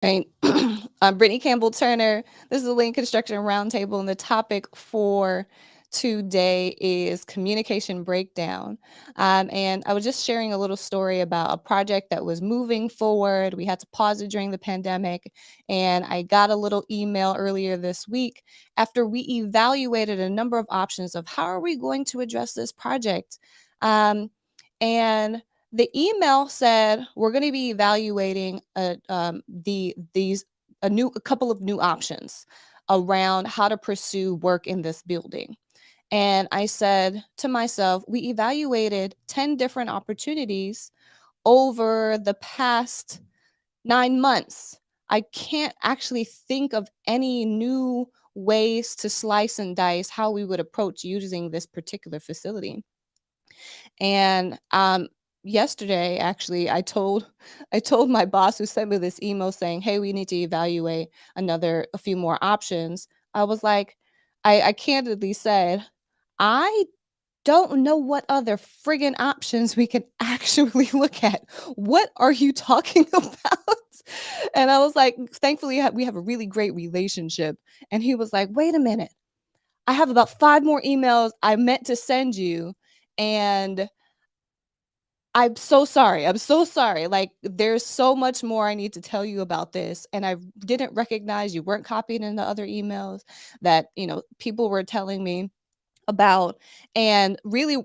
Right. I'm Brittanie Campbell-Turner. This is the Lean Construction Roundtable, and the topic for today is communication breakdown. And I was just sharing a little story about a project that was moving forward. We had to pause it during the pandemic, and I got a little email earlier this week after we evaluated a number of options of how are we going to address this project. Um, and the email said we're going to be evaluating a couple of new options around how to pursue work in this building. And I said to myself, we evaluated 10 different opportunities over the past 9 months. I can't actually think of any new ways to slice and dice how we would approach using this particular facility. And yesterday, actually, I told my boss who sent me this email saying, "Hey, we need to evaluate a few more options." I was like, I candidly said, I don't know what other friggin' options we can actually look at. What are you talking about? And I was like, thankfully, we have a really great relationship. And he was like, wait a minute. I have about 5 more emails I meant to send you. And I'm so sorry. I'm so sorry. Like, there's so much more I need to tell you about this. And I didn't recognize you weren't copied in the other emails that, people were telling me about. And really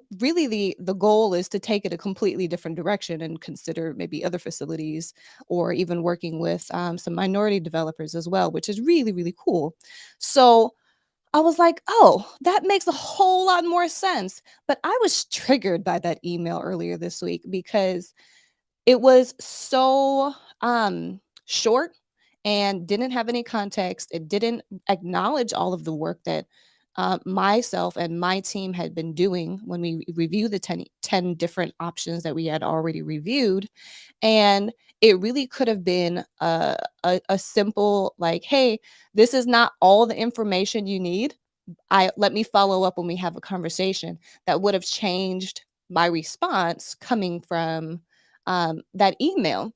the goal is to take it a completely different direction and consider maybe other facilities or even working with some minority developers as well, which is really, really cool. So I was like, oh, that makes a whole lot more sense. But I was triggered by that email earlier this week because it was so short and didn't have any context. It didn't acknowledge all of the work that myself and my team had been doing when we reviewed the 10 different options that we had already reviewed. And it really could have been a simple, like, hey, this is not all the information you need. Let me follow up when we have a conversation. That would have changed my response that email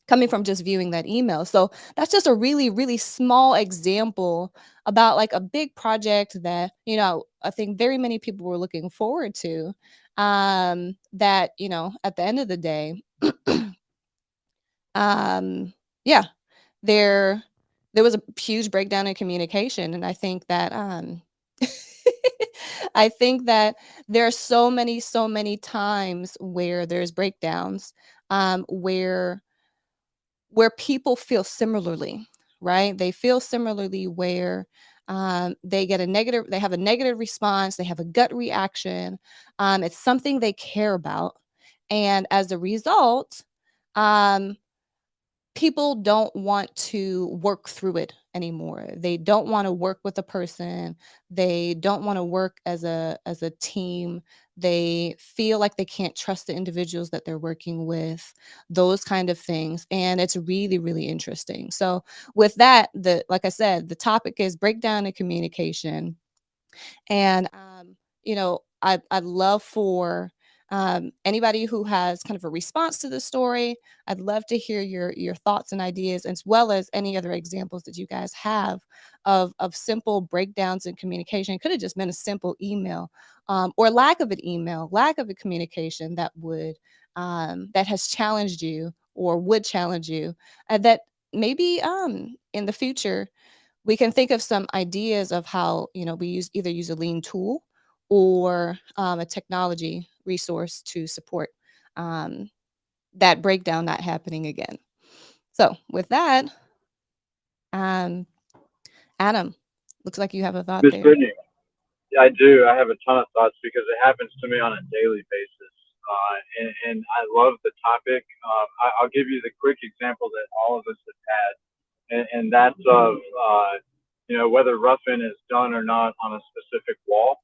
coming from just viewing that email. So that's just a really, really small example about like a big project that, I think very many people were looking forward to. That, at the end of the day, um, yeah, there there was a huge breakdown in communication. And I think that I think that there are so many times where there's breakdowns, where people feel similarly, right? They feel similarly where they have a negative response, they have a gut reaction. It's something they care about. And as a result, um, people don't want to work through it anymore. They don't want to work with a person. They don't want to work as a team. They feel like they can't trust the individuals that they're working with, those kind of things. And it's really, really interesting. So with that, like I said, the topic is breakdown in communication. And I'd love for anybody who has kind of a response to the story. I'd love to hear your thoughts and ideas, as well as any other examples that you guys have of simple breakdowns in communication. It could have just been a simple email, or lack of an email, lack of a communication that has challenged you or would challenge you. That maybe in the future we can think of some ideas of how we use a lean tool or a technology resource to support um, that breakdown not happening again. So with that, um, Adam, looks like you have a thought Miss there. Brittany, yeah, I do. I have a ton of thoughts because it happens to me on a daily basis. And I love the topic. I'll give you the quick example that all of us have had, and that's of, whether roughing is done or not on a specific wall.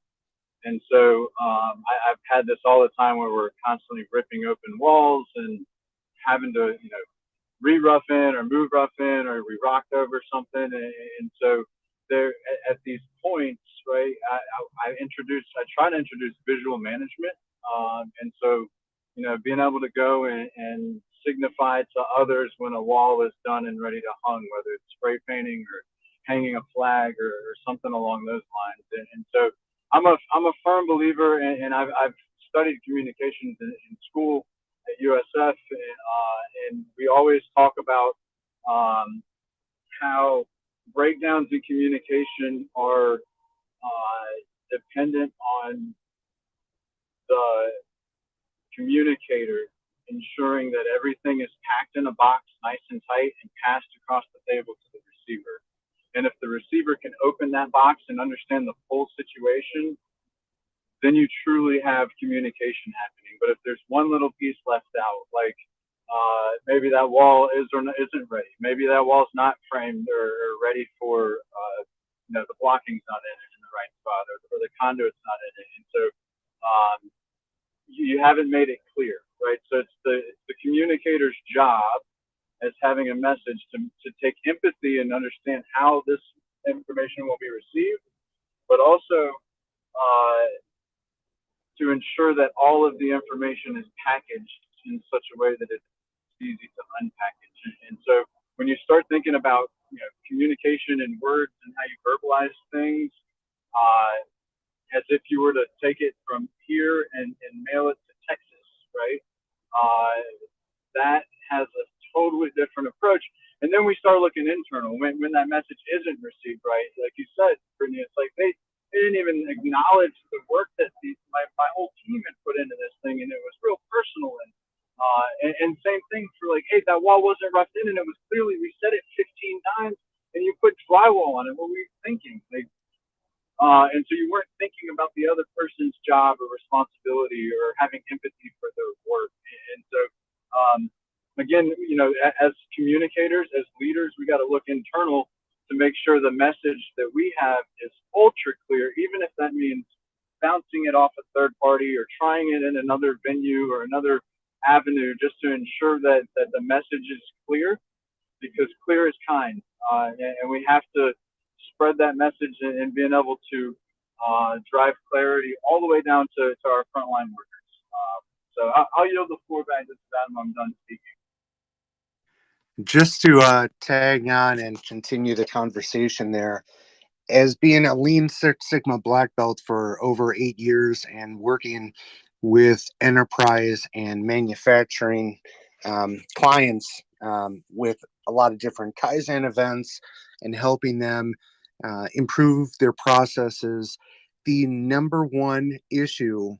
And so I've had this all the time where we're constantly ripping open walls and having to, re-rough in or move rough in or we rocked over something. And so there at these points, right, I try to introduce visual management. And so, being able to go and signify to others when a wall is done and ready to hung, whether it's spray painting or hanging a flag or something along those lines. And so I'm a firm believer, and I've studied communications in school at USF, and we always talk about um, how breakdowns in communication are dependent on the communicator ensuring that everything is packed in a box nice and tight and passed across the table to the receiver. And if the receiver can open that box and understand the full situation, then you truly have communication happening. But if there's one little piece left out, like maybe that wall is or isn't ready, maybe that wall's not framed or ready for, the blocking's not in the right spot, or the conduit's not in it, and so um, you haven't made it clear, right? So it's the communicator's job as having a message to take empathy and understand how this information will be received, but also to ensure that all of the information is packaged in such a way that it's easy to unpackage. And so when you start thinking about communication in words and how you verbalize things, as if you were to take it from here and mail it to Texas, right? Uh, that has a totally different approach. And then we start looking internal when that message isn't received right. Like you said, Brittany, it's like they didn't even acknowledge the work that my whole team had put into this thing, and it was real personal. And same thing for like, hey, that wall wasn't roughed in, and it was clearly we said it 15 times, and you put drywall on it. What were you thinking? Like, and so you weren't thinking about the other person's job or responsibility or having empathy for their work. And so, again, as communicators, as leaders, we got to look internal to make sure the message that we have is ultra clear, even if that means bouncing it off a third party or trying it in another venue or another avenue, just to ensure that the message is clear, because clear is kind, and we have to spread that message and being able to drive clarity all the way down to our frontline workers. So I'll yield the floor back to Adam. I'm done speaking. Just to tag on and continue the conversation there, as being a Lean Six Sigma black belt for over 8 years and working with enterprise and manufacturing clients with a lot of different Kaizen events and helping them improve their processes, the number one issue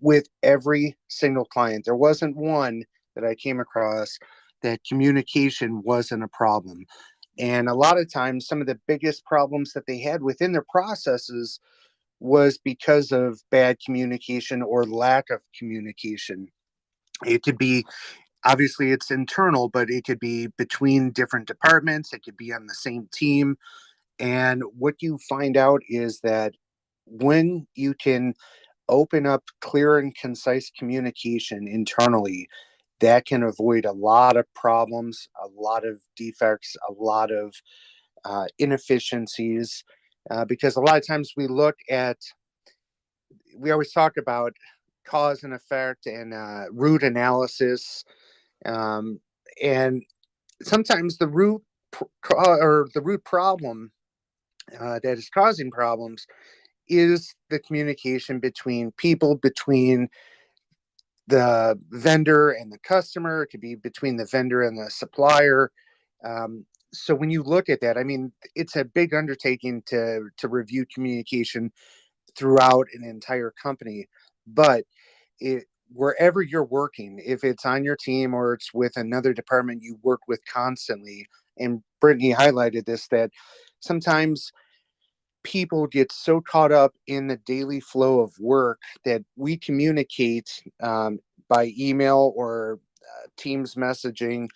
with every single client, there wasn't one that I came across that communication wasn't a problem. And a lot of times, some of the biggest problems that they had within their processes was because of bad communication or lack of communication. It could be, obviously, it's internal, but it could be between different departments. It could be on the same team. And what you find out is that when you can open up clear and concise communication internally, that can avoid a lot of problems, a lot of defects, a lot of inefficiencies. Because a lot of times we always talk about cause and effect and root analysis. And sometimes the root problem that is causing problems is the communication between people, between the vendor and the customer. It could be between the vendor and the supplier. So when you look at that, I mean, it's a big undertaking to review communication throughout an entire company. But wherever you're working, if it's on your team or it's with another department you work with constantly, and Brittany highlighted this, that sometimes people get so caught up in the daily flow of work that we communicate by email or Teams messaging.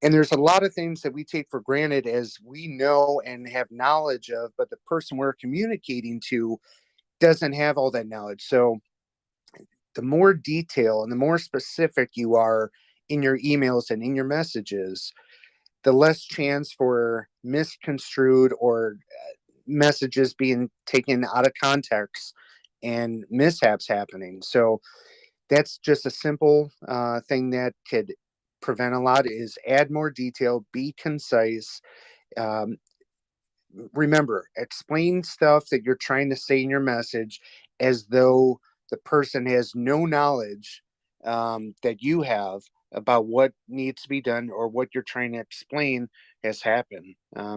And there's a lot of things that we take for granted as we know and have knowledge of, but the person we're communicating to doesn't have all that knowledge. So the more detail and the more specific you are in your emails and in your messages, the less chance for misconstrued or messages being taken out of context and mishaps happening. So that's just a simple thing that could prevent a lot is add more detail, be concise. Um, Remember, explain stuff that you're trying to say in your message as though the person has no knowledge that you have about what needs to be done or what you're trying to explain has happened. A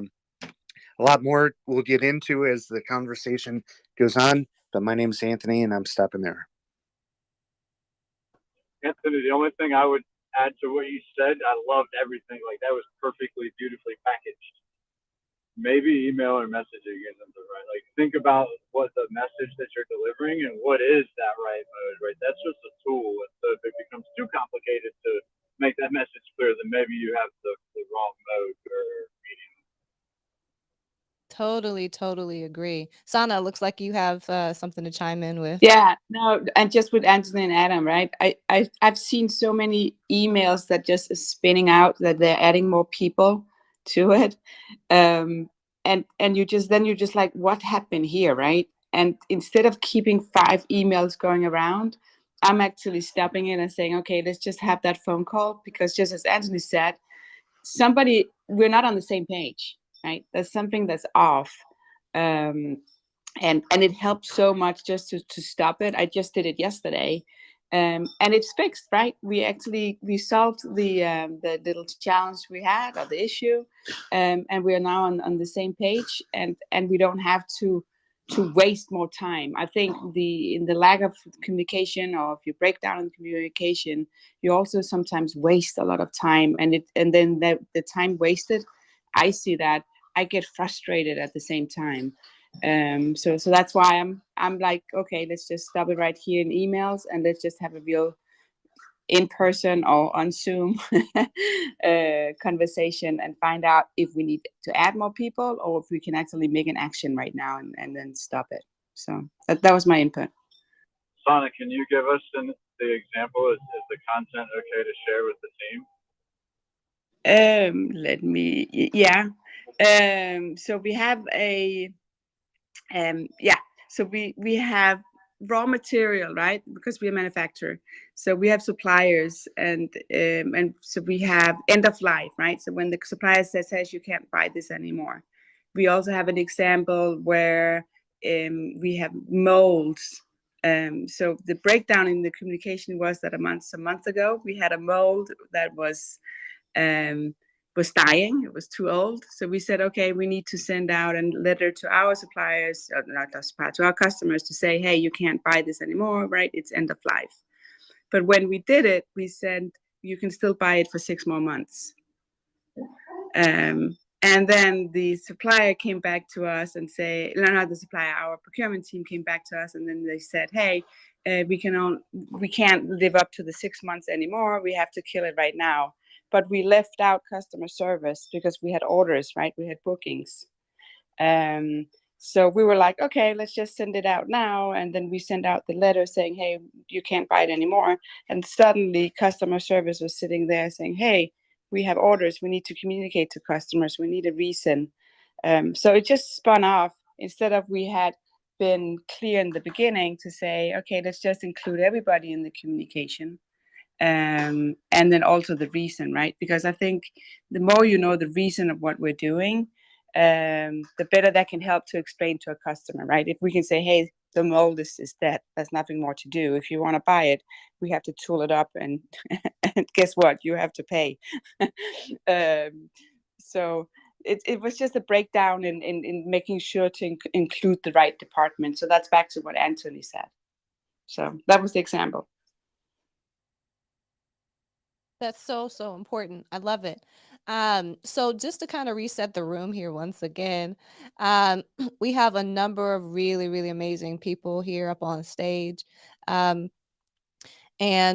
lot more we'll get into as the conversation goes on, but my name is Anthony and I'm stopping there. Anthony, the only thing I would add to what you said, I loved everything. Like that was perfectly, beautifully packaged. Maybe email or message again the right. Like think about what the message that you're delivering and what is that right mode, right? That's just a tool. And so if it becomes too complicated to make that message clear, then maybe you have the wrong mode or meeting. Totally agree. Sana, looks like you have something to chime in with. Yeah, no, and just with Anthony and Adam, right? I've seen so many emails that just is spinning out that they're adding more people to it, and you're just like, what happened here, right? And instead of keeping 5 emails going around, I'm actually stopping it and saying, okay, let's just have that phone call, because just as Anthony said, we're not on the same page, right? There's something that's off. And it helped so much just to stop it. I just did it yesterday, and it's fixed, right? We solved the little challenge we had, or the issue, and we are now on the same page, and we don't have to waste more time. I think in the lack of communication, or if you break down in communication, you also sometimes waste a lot of time, and then the time wasted, I see that I get frustrated at the same time. So that's why I'm like, okay, let's just stop it right here in emails, and let's just have a real in person or on Zoom conversation, and find out if we need to add more people, or if we can actually make an action right now, and then stop it. So that was my input. Sana, can you give us the example? Is the content okay to share with the team? Let me, yeah. So we have so we have raw material, right? Because we're a manufacturer, so we have suppliers, and so we have end of life, right? So when the supplier says, hey, you can't buy this anymore. We also have an example where we have molds. So the breakdown in the communication was that some months ago we had a mold that um, was dying. It was too old. So we said, okay, we need to send out a letter to our suppliers, or not our suppliers, to our customers, to say, hey, you can't buy this anymore, right? It's end of life. But when we did it, we said, you can still buy it for 6 more months. And then the supplier came back to us and say, no, not the supplier, our procurement team came back to us, and then they said, hey, we can't live up to the 6 months anymore. We have to kill it right now. But we left out customer service because we had orders, right? We had bookings. So we were like, okay, let's just send it out now. And then we sent out the letter saying, hey, you can't buy it anymore. And suddenly customer service was sitting there saying, hey, we have orders. We need to communicate to customers. We need a reason. So it just spun off. Instead of we had been clear in the beginning to say, okay, let's just include everybody in the communication. And then also the reason, right? Because I think the more you know the reason of what we're doing, the better that can help to explain to a customer, right? If we can say, hey, the mold is dead, there's nothing more to do. If you want to buy it, we have to tool it up, and, and guess what? You have to pay. So it was just a breakdown in making sure to include the right department. So that's back to what Anthony said. So that was the example. That's so important. I love it. So just to kind of reset the room here once again, we have a number of really amazing people here up on stage. And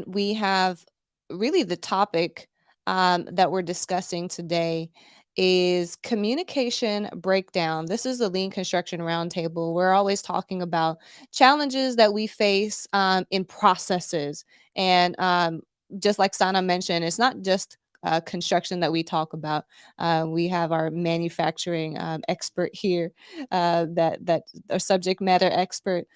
we have really the topic that we're discussing today is communication breakdown. This is the Lean Construction Roundtable. We're always talking about challenges that we face in processes. And just like Sana mentioned, it's not just construction that we talk about. We have our manufacturing expert here, that a subject matter expert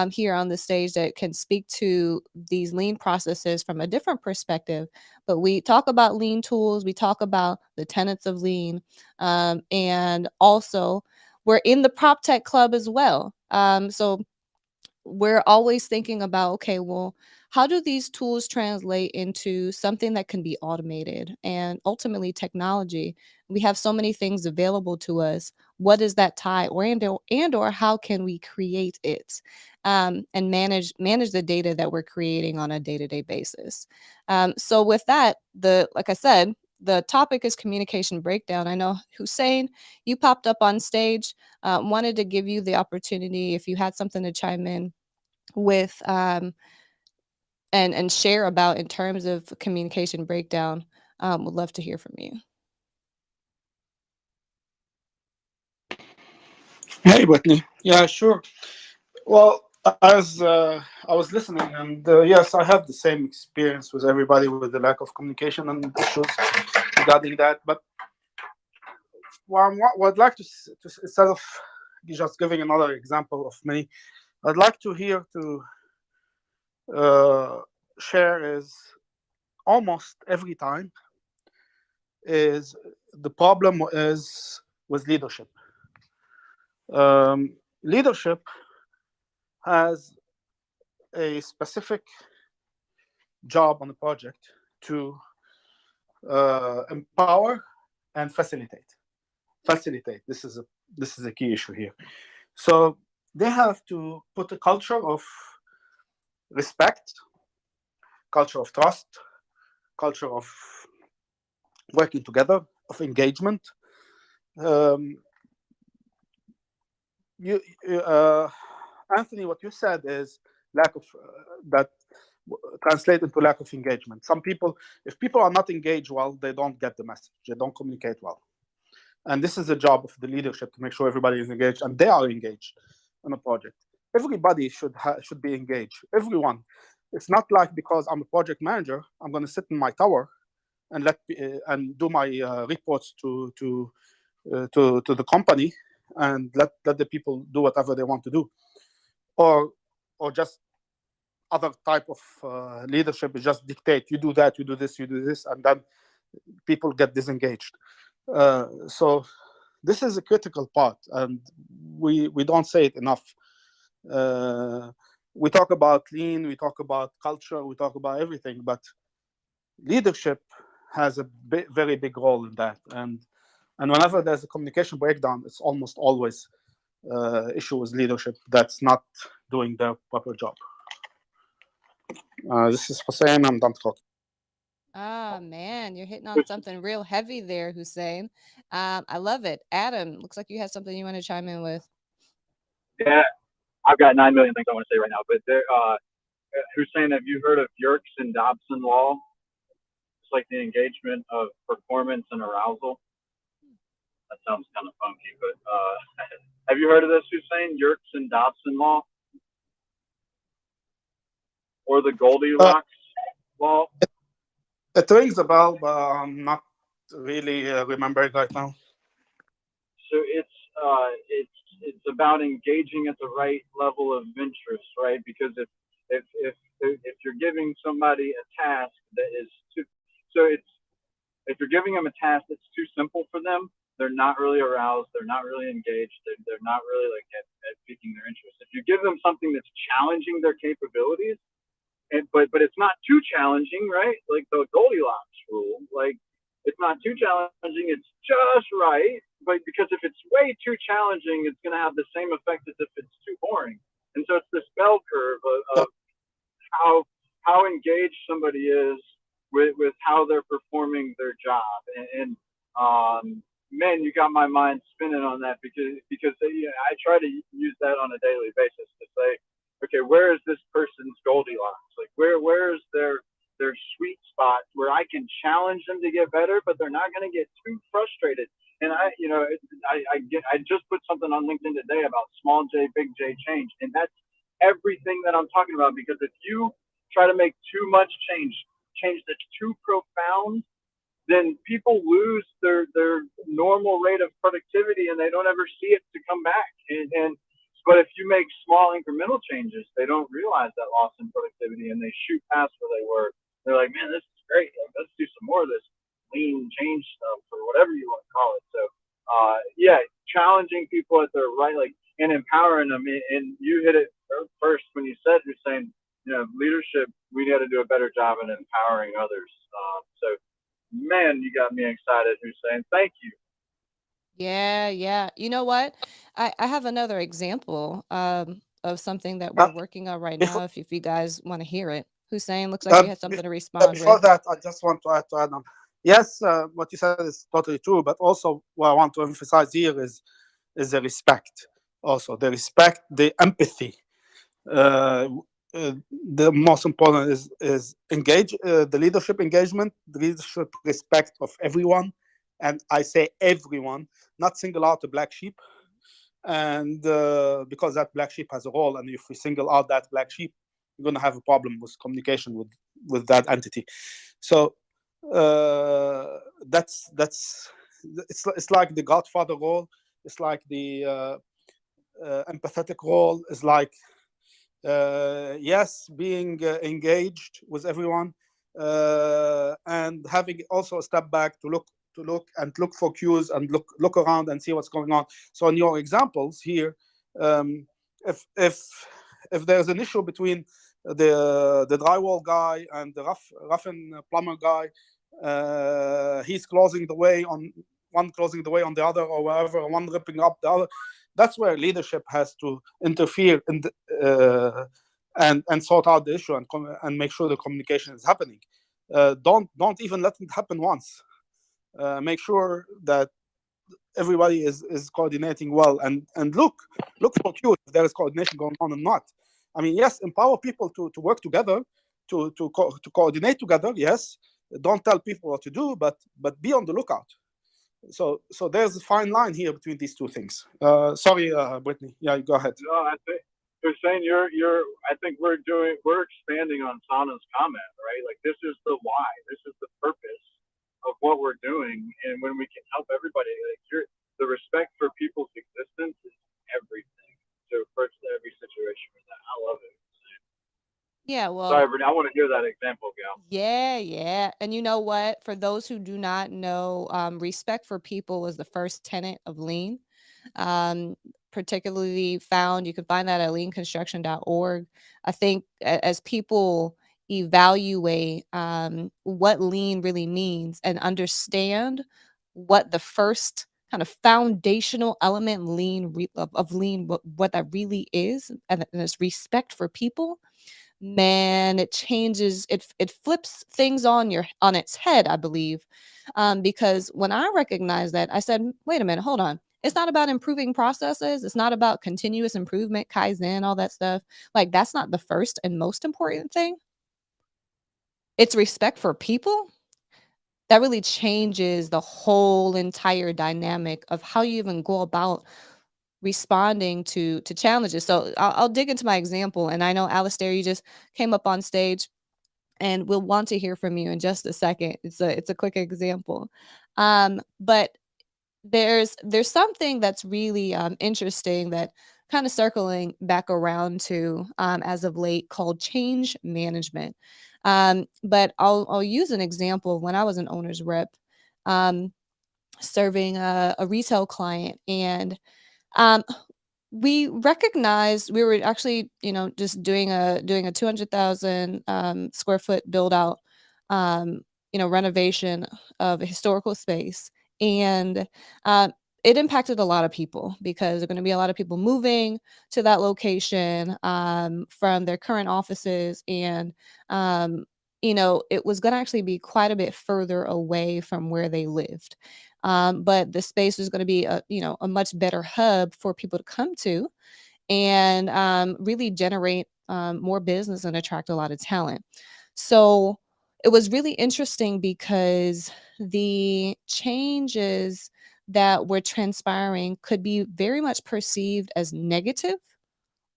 here on the stage that can speak to these lean processes from a different perspective. But we talk about lean tools, we talk about the tenets of lean, and also we're in the prop tech club as well. So we're always thinking about, okay, well, how do these tools translate into something that can be automated and ultimately technology? We have so many things available to us. What is that tie, or how can we create it, and manage the data that we're creating on a day-to-day basis? So with that, like I said, the topic is communication breakdown. I know, Hussein, you popped up on stage. Wanted to give you the opportunity, if you had something to chime in with, and share about in terms of communication breakdown. Would love to hear from you. Hey, Brittany. Yeah, sure. Well, as I was listening, and yes, I have the same experience with everybody with the lack of communication and issues regarding that. But what I'd like to instead of just giving another example of many, I'd like to hear to share is almost every time is the problem is with leadership. Leadership has a specific job on the project to empower and facilitate. This is a key issue here. So they have to put a culture of respect, culture of trust, culture of working together, of engagement. Anthony, what you said is lack of that translate into lack of engagement. Some people, if people are not engaged well, they don't get the message. They don't communicate well. And this is the job of the leadership to make sure everybody is engaged and they are engaged on a project. Everybody should be engaged. Everyone. It's not like because I'm a project manager, I'm going to sit in my tower and and do my reports to the company and let the people do whatever they want to do, or just other type of leadership is just dictate, you do that, you do this, and then people get disengaged. So this is a critical part, and we don't say it enough. We talk about lean, we talk about culture, we talk about everything, but leadership has a very big role in that. And whenever there's a communication breakdown, it's almost always issue with leadership that's not doing their proper job. This is Hussein. I'm done talking. Ah, man, you're hitting on something real heavy there, Hussein. I love it. Adam, looks like you had something you want to chime in with. Yeah, I've got 9 million things I want to say right now, but Hussein, have you heard of Yerkes and Dobson law? It's like the engagement of performance and arousal. That sounds kind of funky, but have you heard of this, Hussein? Yerkes and Dobson law, or the Goldilocks law? It rings a bell, but I'm not really remembering right now. So it's about engaging at the right level of interest, right? Because if you're giving somebody a task that is too, so it's if you're giving them a task that's too simple for them, they're not really aroused, they're not really engaged, they're not really like at piquing their interest. If you give them something that's challenging their capabilities, but it's not too challenging, right? Like the Goldilocks rule, like it's not too challenging, it's just right. But because if it's way too challenging, it's going to have the same effect as if it's too boring. And so it's this bell curve of how engaged somebody is with how they're performing their job. And man, you got my mind spinning on that because I try to use that on a daily basis to say, okay, where is this person's Goldilocks? Like where is their sweet spot where I can challenge them to get better, but they're not going to get too frustrated. And I just put something on LinkedIn today about small J, big J change, and that's everything that I'm talking about. Because if you try to make too much change that's too profound, then people lose their normal rate of productivity and they don't ever see it to come back. And but if you make small incremental changes, they don't realize that loss in productivity and they shoot past where they were. They're like, man, this is great. Like, let's do some more of this lean change stuff or whatever you want to call it. So, yeah, challenging people at their right, like, and empowering them. And you hit it first when you said, you're saying, leadership, we got to do a better job in empowering others. So, man, you got me excited, Hussein. Thank you. Yeah, yeah. You know what? I have another example of something that we're working on right Before, now. If you guys want to hear it, Hussein, looks like you had something to respond before with. that, I just want to add on. Yes, what you said is totally true, but also what I want to emphasize here is the respect. Also, the respect, the empathy. Uh, the most important is engage the leadership engagement, the leadership respect of everyone, and I say everyone, not single out the black sheep, and because that black sheep has a role, and if we single out that black sheep, we're going to have a problem with communication with that entity. So that's it's like the Godfather role. It's like the empathetic role. Is like yes, being engaged with everyone, and having also a step back to look for cues and look around and see what's going on. So in your examples here, um, if there's an issue between the drywall guy and the rough plumber guy, he's closing the way on one, closing the way on the other, or wherever, one ripping up the other. That's where leadership has to interfere in and sort out the issue and make sure the communication is happening. Don't even let it happen once. Make sure that everybody is coordinating well, and look for cues if there is coordination going on or not. I mean, yes, empower people to work together, to coordinate together. Yes, don't tell people what to do, but be on the lookout. So there's a fine line here between these two things. Sorry, Brittanie. Yeah, go ahead. No, I think Hussein, I think we're expanding on Sana's comment, right? Like, this is the why, this is the purpose of what we're doing, and when we can help everybody, like, the respect for people's existence is everything. So first, every situation with that, I love it. Yeah, Sorry, well, Brittany, I want to hear that example, Gal. yeah, yeah. And you know what? For those who do not know, respect for people is the first tenet of lean. Um, particularly found, you can find that at leanconstruction.org. I think as people evaluate what lean really means and understand what the first kind of foundational element of lean, what that really is, and it's respect for people. Man, it changes, it flips things on its head, I believe. Because when I recognized that, I said, wait a minute, hold on. It's not about improving processes. It's not about continuous improvement, Kaizen, all that stuff. Like, that's not the first and most important thing. It's respect for people. That really changes the whole entire dynamic of how you even go about responding to challenges. So I'll dig into my example. And I know, Alistair, you just came up on stage, and we'll want to hear from you in just a second. It's a quick example. But there's something that's really interesting, that kind of circling back around to as of late, called change management. But I'll use an example of when I was an owner's rep, serving a retail client, and um, we recognized we were actually, just doing a 200,000 square foot build out, renovation of a historical space, and it impacted a lot of people because there are going to be a lot of people moving to that location from their current offices, and it was going to actually be quite a bit further away from where they lived. But the space was going to be a much better hub for people to come to, and really generate more business and attract a lot of talent. So it was really interesting because the changes that were transpiring could be very much perceived as negative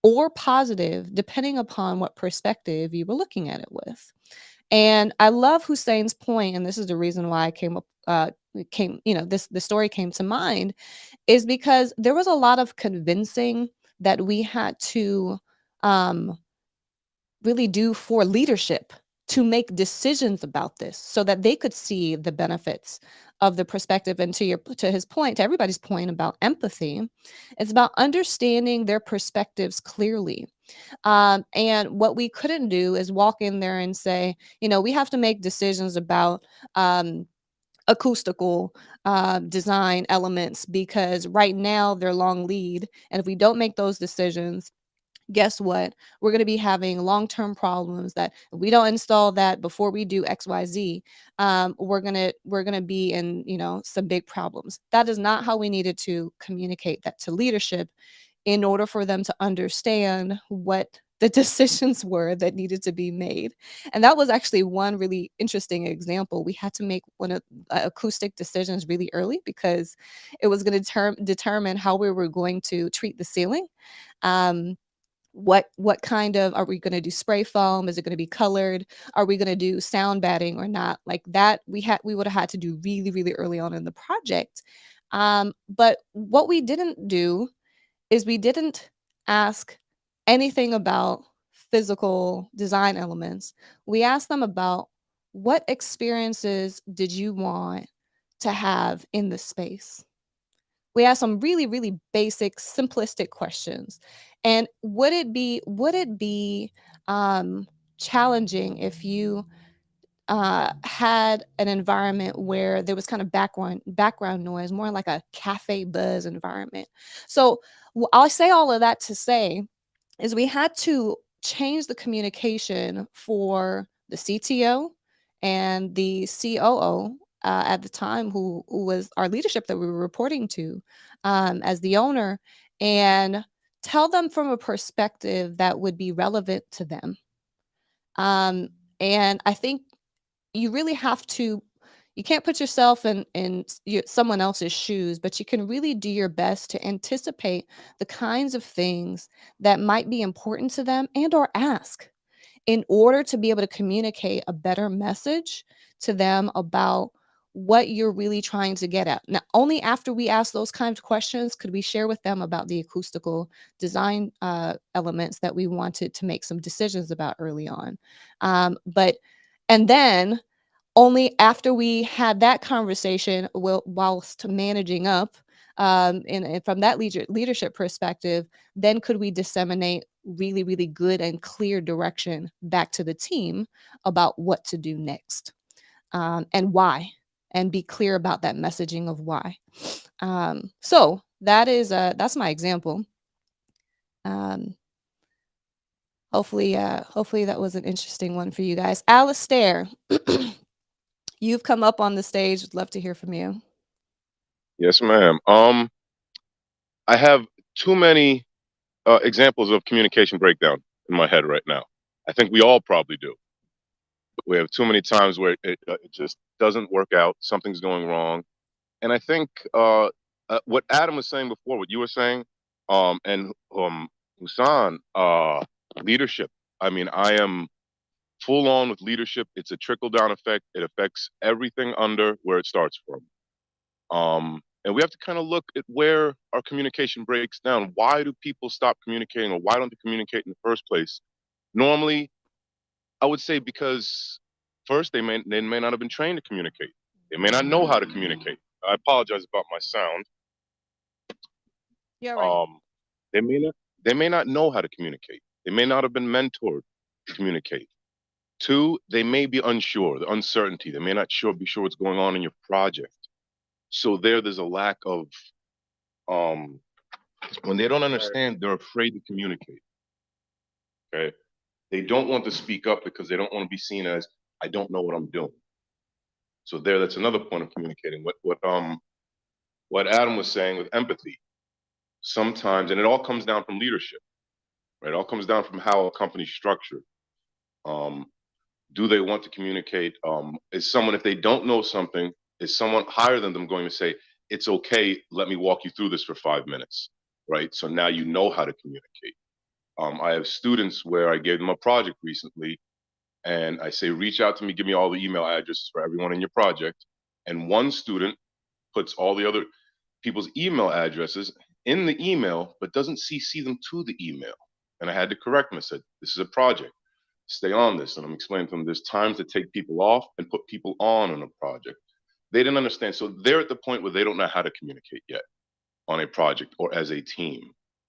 or positive, depending upon what perspective you were looking at it with. And I love Hussein's point, and this is the reason why I the story came to mind, is because there was a lot of convincing that we had to um, really do for leadership to make decisions about this so that they could see the benefits of the perspective. And to his point, to everybody's point about empathy, it's about understanding their perspectives clearly. And what we couldn't do is walk in there and say, we have to make decisions about acoustical design elements because right now they're long lead. And if we don't make those decisions, guess what? We're going to be having long-term problems that if we don't install that before we do XYZ, we're gonna be in some big problems. That is not how we needed to communicate that to leadership in order for them to understand what the decisions were that needed to be made. And that was actually one really interesting example. We had to make one of acoustic decisions really early because it was going to determine how we were going to treat the ceiling. Um, what kind of, are we going to do spray foam? Is it going to be colored? Are we going to do sound batting or not? Like that we would have had to do really, really early on in the project. But what we didn't do is we didn't ask anything about physical design elements. We asked them about what experiences did you want to have in the space. We asked some really, really basic, simplistic questions. And would it be challenging if you had an environment where there was kind of background noise, more like a cafe buzz environment? So I'll say all of that to say is we had to change the communication for the CTO and the COO at the time, who was our leadership that we were reporting to as the owner, and tell them from a perspective that would be relevant to them. And I think you really have to, you can't put yourself in someone else's shoes, but you can really do your best to anticipate the kinds of things that might be important to them and or ask in order to be able to communicate a better message to them about what you're really trying to get at. Now, only after we ask those kinds of questions could we share with them about the acoustical design elements that we wanted to make some decisions about early on. And then only after we had that conversation, whilst managing up, and from that leadership perspective, then could we disseminate really, really good and clear direction back to the team about what to do next, and why, and be clear about that messaging of why. So that's my example. Hopefully that was an interesting one for you guys. Alistair, you've come up on the stage. Would love to hear from you. Yes, ma'am. I have too many examples of communication breakdown in my head right now. I think we all probably do. We have too many times where it just doesn't work out. Something's going wrong. And I think what Adam was saying before, what you were saying, and Husan, leadership. I mean, I am full on with leadership. It's a trickle down effect. It affects everything under where it starts from. And we have to kind of look at where our communication breaks down. Why do people stop communicating, or why don't they communicate in the first place? Normally, I would say because first they may not have been trained to communicate. They may not know how to communicate. I apologize about my sound. Yeah, right. They may not know how to communicate. They may not have been mentored to communicate. Two, they may be unsure, the uncertainty. They may not be sure what's going on in your project. So there's a lack of when they don't understand, they're afraid to communicate. Okay, they don't want to speak up because they don't want to be seen as, I don't know what I'm doing. So that's another point of communicating. What Adam was saying with empathy. Sometimes, and it all comes down from leadership, right? It all comes down from how a company's structured. Do they want to communicate? Is someone, if they don't know something, is someone higher than them going to say, it's okay, let me walk you through this for 5 minutes, right? So now you know how to communicate. I have students where I gave them a project recently, and I say, reach out to me, give me all the email addresses for everyone in your project. And one student puts all the other people's email addresses in the email, but doesn't CC them to the email. And I had to correct them. I said, this is a project. Stay on this. And I'm explaining to them there's times to take people off and put people on a project. They didn't understand. So they're at the point where they don't know how to communicate yet on a project or as a team.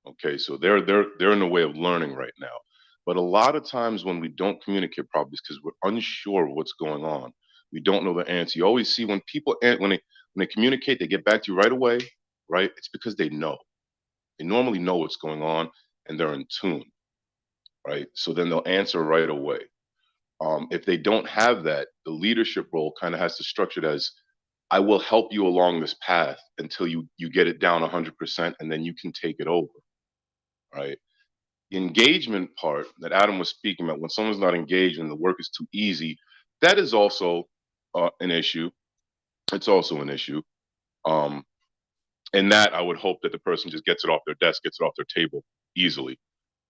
Okay, so they're in the way of learning right now. But a lot of times when we don't communicate properly, it's because we're unsure of what's going on. We don't know the answer. You always see when people, when they communicate, they get back to you right away, right? It's because they know. They normally know what's going on and they're in tune, right? So then they'll answer right away. If they don't have that, the leadership role kind of has to structure it as, I will help you along this path until you get it down 100%, and then you can take it over, right? The engagement part that Adam was speaking about, when someone's not engaged and the work is too easy, that is also an issue. It's also an issue. And that I would hope that the person just gets it off their desk, gets it off their table easily,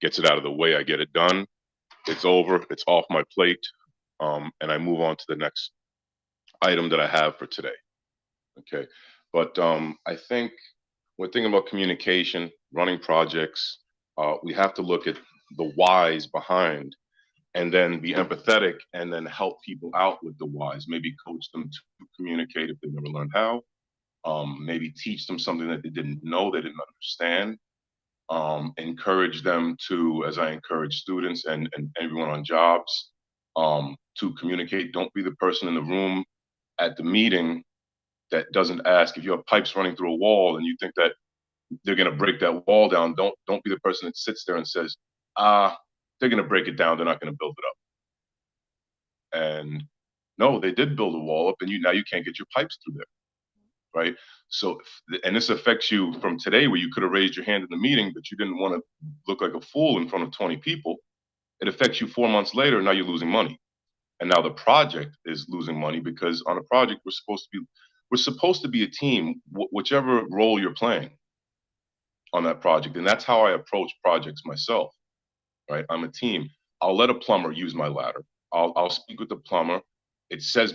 gets it out of the way. I get it done. It's over. It's off my plate. And I move on to the next item that I have for today. Okay. But I think when thinking about communication, running projects, we have to look at the whys behind and then be empathetic and then help people out with the whys. Maybe coach them to communicate if they've never learned how. Maybe teach them something that they didn't know, they didn't understand. Encourage them to, as I encourage students and everyone on jobs, to communicate. Don't be the person in the room at the meeting that doesn't ask. If you have pipes running through a wall and you think that they're going to break that wall down, don't be the person that sits there and says, they're going to break it down, they're not going to build it up. And no, they did build a wall up, and now you can't get your pipes through there, right? So, and this affects you from today, where you could have raised your hand in the meeting, but you didn't want to look like a fool in front of 20 people. It affects you 4 months later, now you're losing money. And now the project is losing money, because on a project, we're supposed to be a team, whichever role you're playing on that project. And that's how I approach projects myself, right? I'm a team. I'll let a plumber use my ladder. I'll speak with the plumber. It says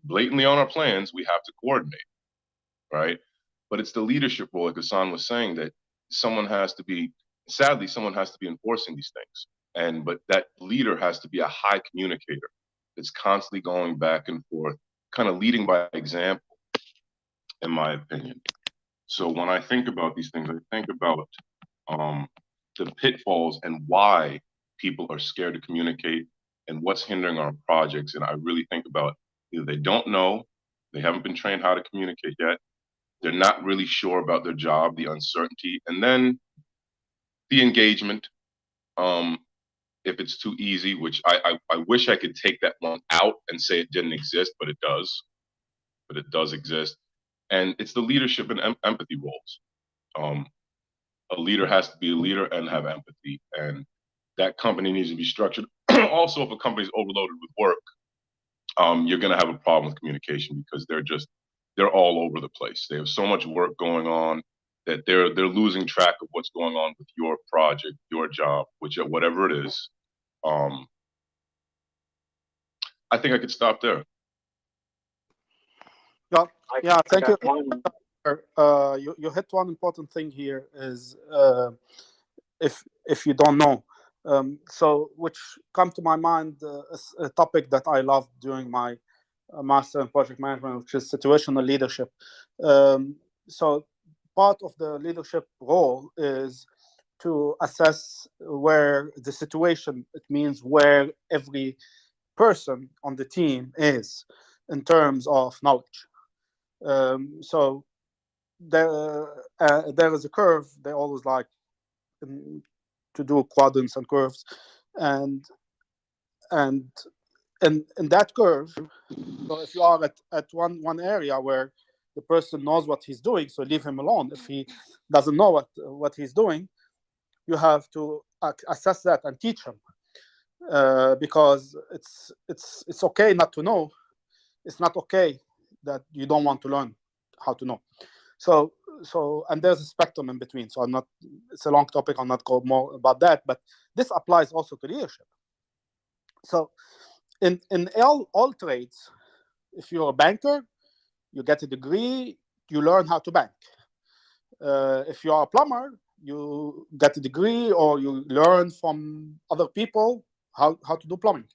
blatantly on our plans, we have to coordinate, right? But it's the leadership role, like Hassan was saying, that someone has to be enforcing these things. But that leader has to be a high communicator. It's constantly going back and forth, kind of leading by example, in my opinion. So when I think about these things, I think about the pitfalls and why people are scared to communicate and what's hindering our projects. And I really think about either they don't know, they haven't been trained how to communicate yet, they're not really sure about their job, the uncertainty, and then the engagement. If it's too easy, which I wish I could take that one out and say it didn't exist, but it does. But it does exist. And it's the leadership and empathy roles. A leader has to be a leader and have empathy. And that company needs to be structured. Also, if a company's overloaded with work, you're going to have a problem with communication, because they're all over the place. They have so much work going on that they're losing track of what's going on with your project, your job, whatever it is. I think I could stop there. Yeah, thank you. You hit one important thing here, is if you don't know. So which come to my mind is a topic that I loved during my master in project management, which is situational leadership. So part of the leadership role is to assess where the situation, it means where every person on the team is in terms of knowledge. So there is a curve. They always like to do quadrants and curves, and in that curve, so if you are at one area where the person knows what he's doing, so leave him alone. If he doesn't know what he's doing, you have to assess that and teach him, because it's okay not to know. It's not okay that you don't want to learn how to know. So and there's a spectrum in between. So it's a long topic. I'll not go more about that, but this applies also to leadership. So in all trades, if you're a banker, you get a degree, you learn how to bank. If you are a plumber, you get a degree or you learn from other people how to do plumbing.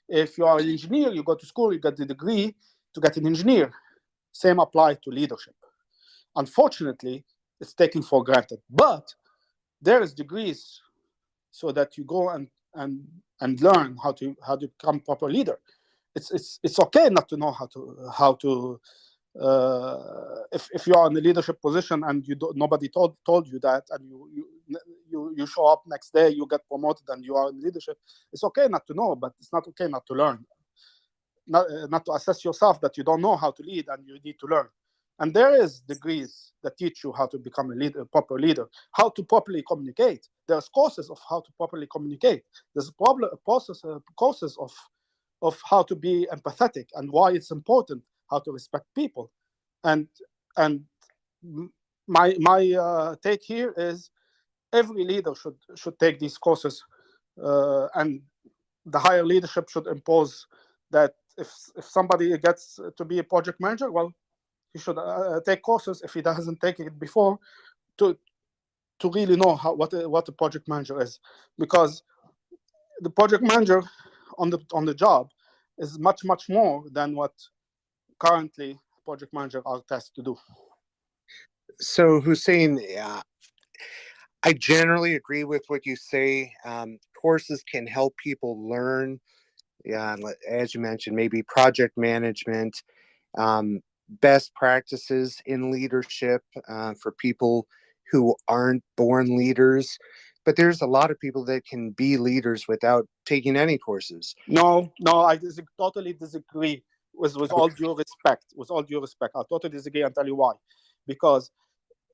If you are an engineer, you go to school, you get the degree to get an engineer. Same apply to leadership. Unfortunately, it's taken for granted. But there is degrees so that you go and learn how to become proper leader. It's okay not to know how to if you are in a leadership position and nobody told you that, and you show up next day, you get promoted and you are in leadership. It's okay not to know, but it's not okay not to learn, not to assess yourself that you don't know how to lead and you need to learn. And there is degrees that teach you how to become a proper leader, how to properly communicate. There's courses of how to properly communicate. There's courses of how to be empathetic and why it's important, how to respect people. And my take here is every leader should take these courses, and the higher leadership should impose that if somebody gets to be a project manager, well, he should take courses if he hasn't taken it before to really know what a project manager is, because the project manager on the job is much more than what currently project managers are tasked to do. So Hussein, I generally agree with what you say. Courses can help people learn, as you mentioned, maybe project management, best practices in leadership for people who aren't born leaders. But there's a lot of people that can be leaders without taking any courses. No, I totally disagree. With all due respect, I totally disagree, and tell you why. Because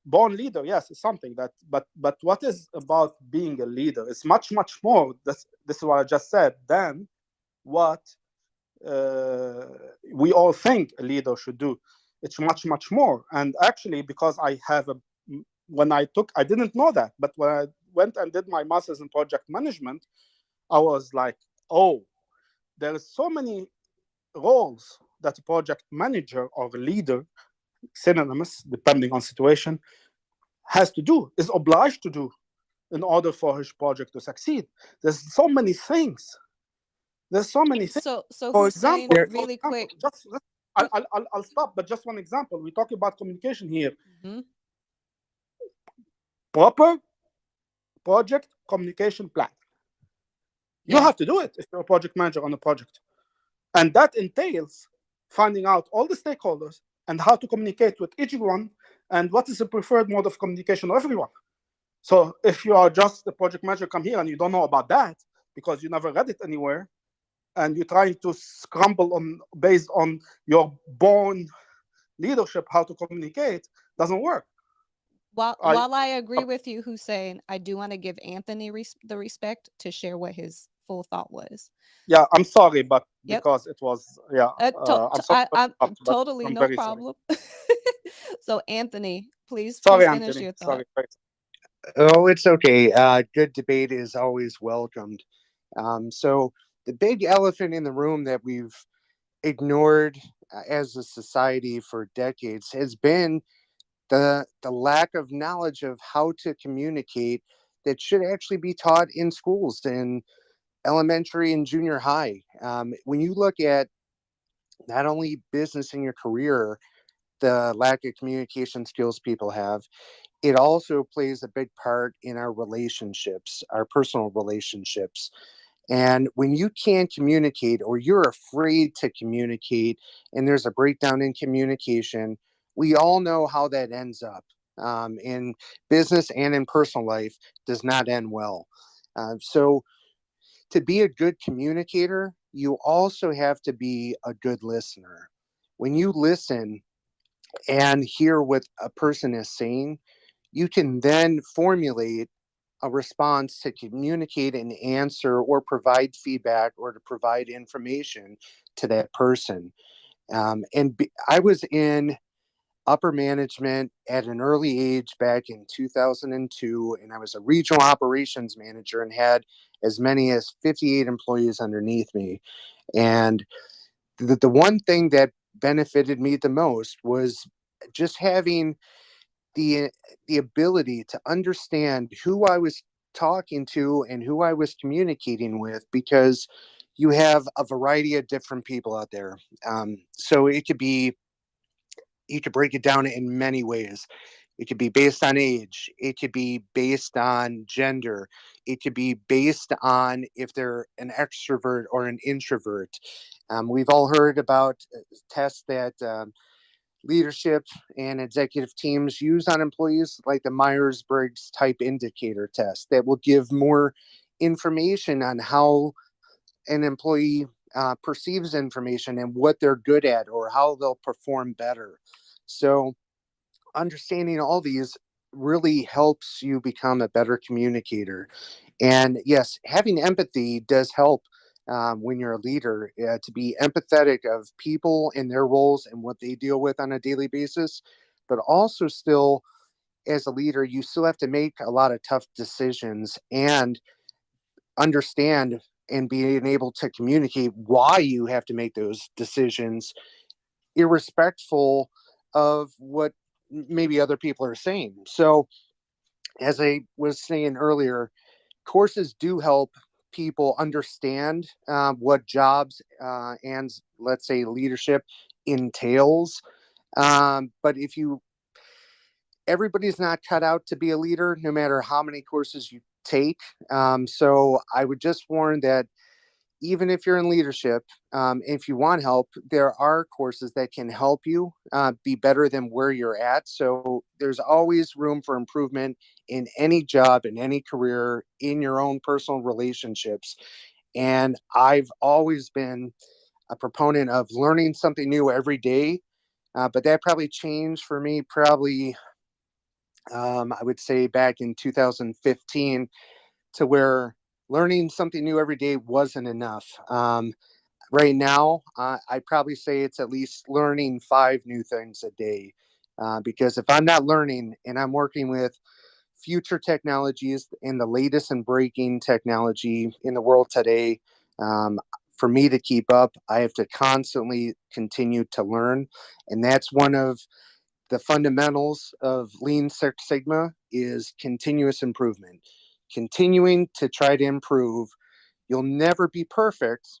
born leader, yes, is something that, but what is about being a leader? It's much more. This is what I just said. Than what we all think a leader should do. It's much more. And actually, because I didn't know that, but when I went and did my master's in project management, I was like, oh, there is so many roles that a project manager or a leader, synonymous depending on situation, is obliged to do in order for his project to succeed. There's so many things. So For Hussein, example, really quick. I'll stop, but just one example. We talk about communication here. Mm-hmm. Proper project communication plan. You have to do it if you're a project manager on a project. And that entails finding out all the stakeholders and how to communicate with each one and what is the preferred mode of communication of everyone. So if you are just the project manager, come here and you don't know about that because you never read it anywhere, and you're trying to scramble based on your born leadership how to communicate, doesn't work. While I agree with you, Hussein, I do want to give Anthony the respect to share what his full thought was. Yeah, I'm sorry, but because it was, I'm sorry, totally no problem. So Anthony, please finish your thought. Sorry. Oh, it's okay. Good debate is always welcomed. So the big elephant in the room that we've ignored as a society for decades has been the lack of knowledge of how to communicate that should actually be taught in schools, in elementary and junior high. When you look at not only business in your career, the lack of communication skills people have, it also plays a big part in our relationships, our personal relationships. And when you can't communicate or you're afraid to communicate and there's a breakdown in communication, we all know how that ends up. In business and in personal life, does not end well. So to be a good communicator, you also have to be a good listener. When you listen and hear what a person is saying, you can then formulate a response to communicate an answer or provide feedback or to provide information to that person. I was in upper management at an early age back in 2002, and I was a regional operations manager and had as many as 58 employees underneath me. And the one thing that benefited me the most was just having the ability to understand who I was talking to and who I was communicating with, because you have a variety of different people out there. So it could be, you could break it down in many ways. It could be based on age. It could be based on gender. It could be based on if they're an extrovert or an introvert. We've all heard about tests that leadership and executive teams use on employees, like the Myers-Briggs type indicator test, that will give more information on how an employee perceives information and what they're good at or how they'll perform better. So understanding all these really helps you become a better communicator. And yes, having empathy does help when you're a leader, to be empathetic of people and their roles and what they deal with on a daily basis. But also, still, as a leader, you still have to make a lot of tough decisions and understand and being able to communicate why you have to make those decisions, irrespectful of what maybe other people are saying. So, as I was saying earlier, courses do help people understand what jobs and, let's say, leadership entails. But if you, everybody's not cut out to be a leader, no matter how many courses you take. So I would just warn that even if you're in leadership, if you want help, there are courses that can help you be better than where you're at. So there's always room for improvement in any job, in any career, in your own personal relationships. And I've always been a proponent of learning something new every day. But that probably changed for me, probably, I would say back in 2015, to where learning something new every day wasn't enough. Right now, I'd probably say it's at least learning 5 new things a day. Because if I'm not learning and I'm working with future technologies and the latest and breaking technology in the world today, for me to keep up, I have to constantly continue to learn. And that's one of the fundamentals of Lean Six Sigma, is continuous improvement, continuing to try to improve. You'll never be perfect,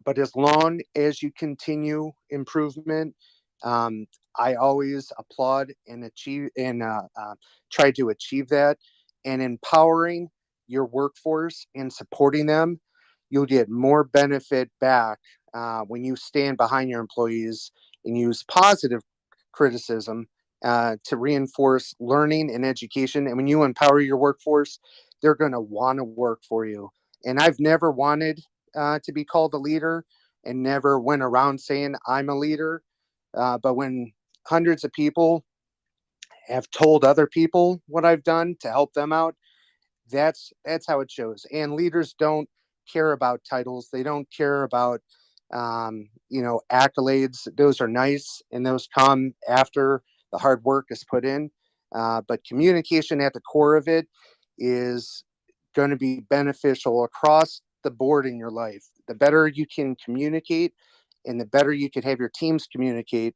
but as long as you continue improvement, um, I always applaud and achieve and try to achieve that. And empowering your workforce and supporting them, you'll get more benefit back when you stand behind your employees and use positive criticism to reinforce learning and education. And when you empower your workforce, they're going to want to work for you. And I've never wanted to be called a leader, and never went around saying I'm a leader. But when hundreds of people have told other people what I've done to help them out, that's how it shows. And leaders don't care about titles. They don't care about accolades. Those are nice, and those come after the hard work is put in. But communication at the core of it is going to be beneficial across the board in your life. The better you can communicate and the better you can have your teams communicate,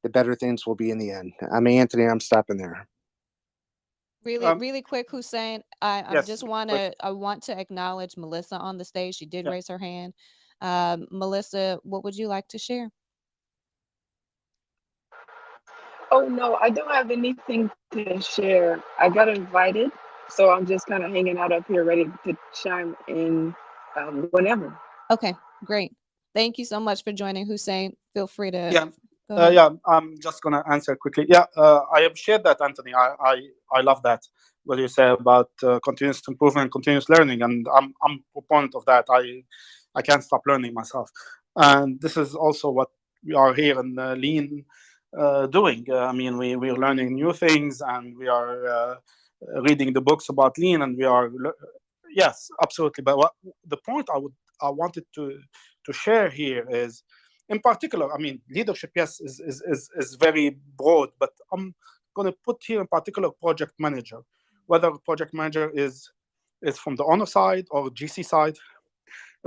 the better things will be in the end. I'm Anthony. I'm stopping there. Really, Um, really quick, Hussein. I yes, just want quick. to I want to acknowledge Melissa on the stage. She did Yeah. raise her hand. Melissa, what would you like to share? Oh no, I don't have anything to share. I got invited, so I'm just kind of hanging out up here, ready to chime in whenever. Okay, great. Thank you so much for joining, Hussein. Feel free to Yeah. go ahead. Yeah, I'm just gonna answer quickly. Yeah, I appreciate that, Anthony. I love that what you say about continuous improvement, continuous learning, and I'm a proponent of that. I can't stop learning myself, and this is also what we are here in Lean doing. I mean, we're learning new things, and we are reading the books about Lean, and we are yes, absolutely. But what the point I wanted to share here is, in particular, I mean, leadership, yes, is very broad, but I'm going to put here in particular project manager, whether project manager is from the owner side or GC side.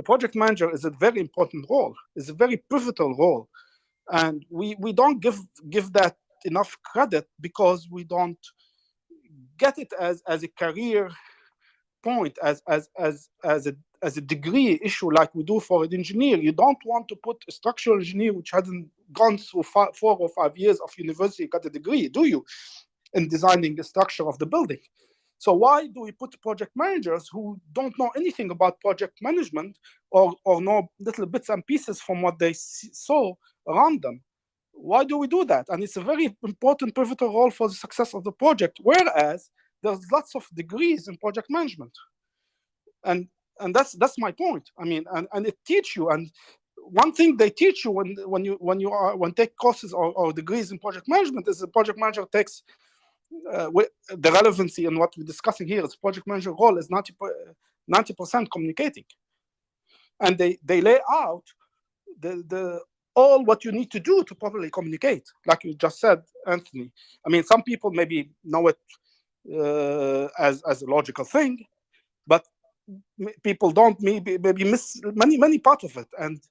A project manager is a very important role, is a very pivotal role. And we don't give that enough credit because we don't get it as a career point, as a degree issue like we do for an engineer. You don't want to put a structural engineer which hasn't gone through 4 or 5 years of university, got a degree, do you, in designing the structure of the building? So why do we put project managers who don't know anything about project management, or know little bits and pieces from what they saw around them? Why do we do that? And it's a very important, pivotal role for the success of the project, whereas there's lots of degrees in project management. And that's my point. I mean, and it teach you, and one thing they teach you when you take courses or degrees in project management is the project manager takes the relevancy in what we're discussing here is project manager role is 90% communicating, and they lay out the all what you need to do to properly communicate, like you just said, Anthony. I mean, some people maybe know it as a logical thing, but people don't maybe miss many parts of it. And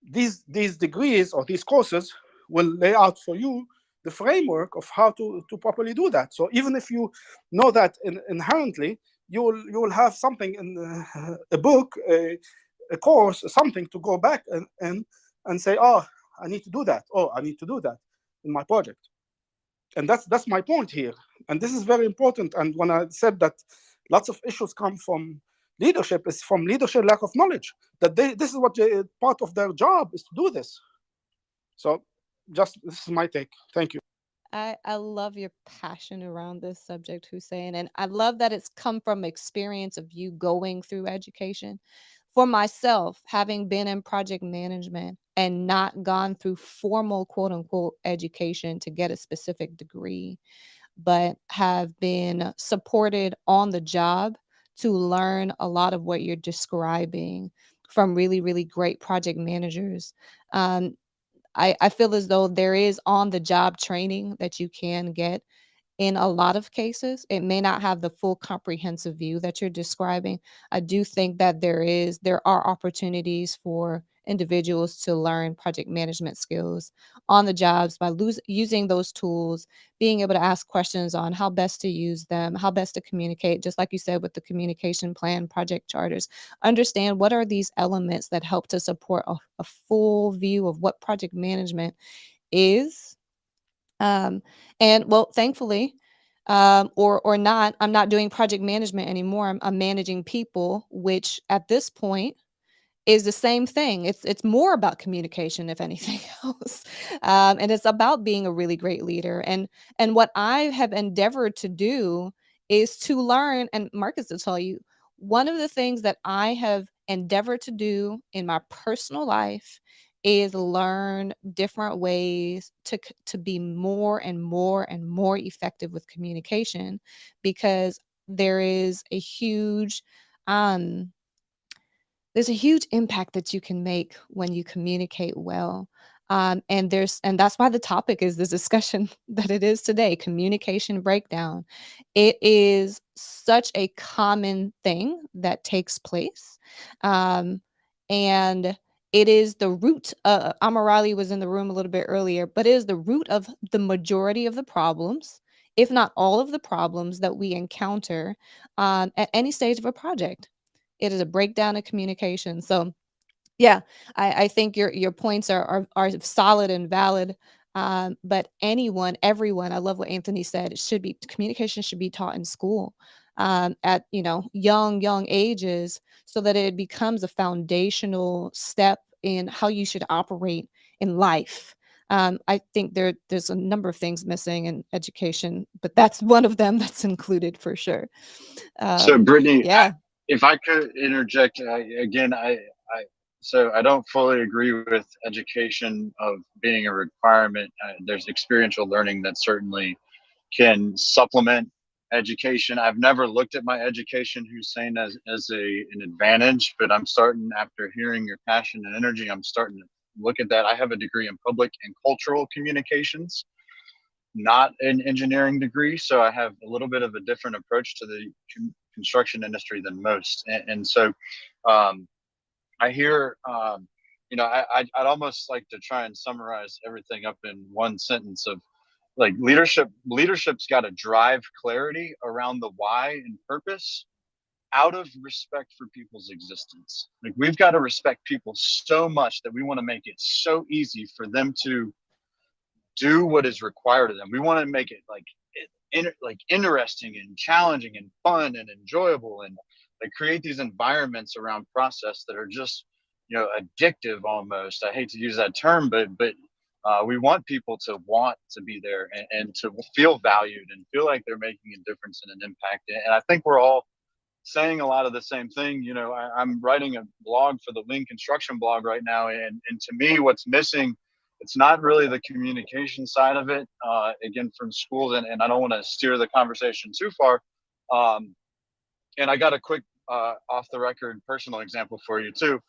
these degrees or these courses will lay out for you the framework of how to properly do that. So even if you know that inherently, you will have something in a book, a course, something to go back and say, oh, I need to do that. Oh, I need to do that in my project. And that's my point here. And this is very important. And when I said that lots of issues come from leadership, is from leadership lack of knowledge, that this is what part of their job is to do this. So this is my take. Thank you. I love your passion around this subject, Hussein. And I love that it's come from experience of you going through education. For myself, having been in project management and not gone through formal quote unquote education to get a specific degree, but have been supported on the job to learn a lot of what you're describing from really, really great project managers. I feel as though there is on the job training that you can get in a lot of cases. It may not have the full comprehensive view that you're describing. I do think that there are opportunities for individuals to learn project management skills on the jobs by using those tools, being able to ask questions on how best to use them, how best to communicate, just like you said with the communication plan, project charters. Understand what are these elements that help to support a full view of what project management is. And well, thankfully, or not, I'm not doing project management anymore. I'm managing people, which at this point is the same thing. It's more about communication, if anything else, and it's about being a really great leader. And what I have endeavored to do is to learn. And Marcus will tell you, one of the things that I have endeavored to do in my personal life is learn different ways to be more and more and more effective with communication, because there is a huge um there's a huge impact that you can make when you communicate well. And that's why the topic is the discussion that it is today, communication breakdown. It is such a common thing that takes place. Um, and it is the root. Amarali was in the room a little bit earlier, but it is the root of the majority of the problems, if not all of the problems that we encounter at any stage of a project. It is a breakdown of communication. So yeah, I think your points are solid and valid. But everyone, I love what Anthony said. Communication should be taught in school at young ages, so that it becomes a foundational step in how you should operate in life. I think there's a number of things missing in education, but that's one of them that's included for sure. So, Brittanie, Yeah. if I could interject again, so I don't fully agree with education of being a requirement. There's experiential learning that certainly can supplement education. I've never looked at my education, Hussein, as an advantage, but I'm starting, after hearing your passion and energy, I'm starting to look at that. I have a degree in public and cultural communications, not an engineering degree, so I have a little bit of a different approach to the construction industry than most. And so I hear, I'd almost like to try and summarize everything up in one sentence of like leadership's got to drive clarity around the why and purpose out of respect for people's existence. Like we've got to respect people so much that we want to make it so easy for them to do what is required of them. We want to make it like interesting and challenging and fun and enjoyable, and like create these environments around process that are just addictive almost. I hate to use that term, but we want people to want to be there and to feel valued and feel like they're making a difference and an impact. And I think we're all saying a lot of the same thing. I'm writing a blog for the Lean Construction blog right now, and to me, what's missing, it's not really the communication side of it. Again, from schools, and I don't want to steer the conversation too far. And I got a quick off the record personal example for you too.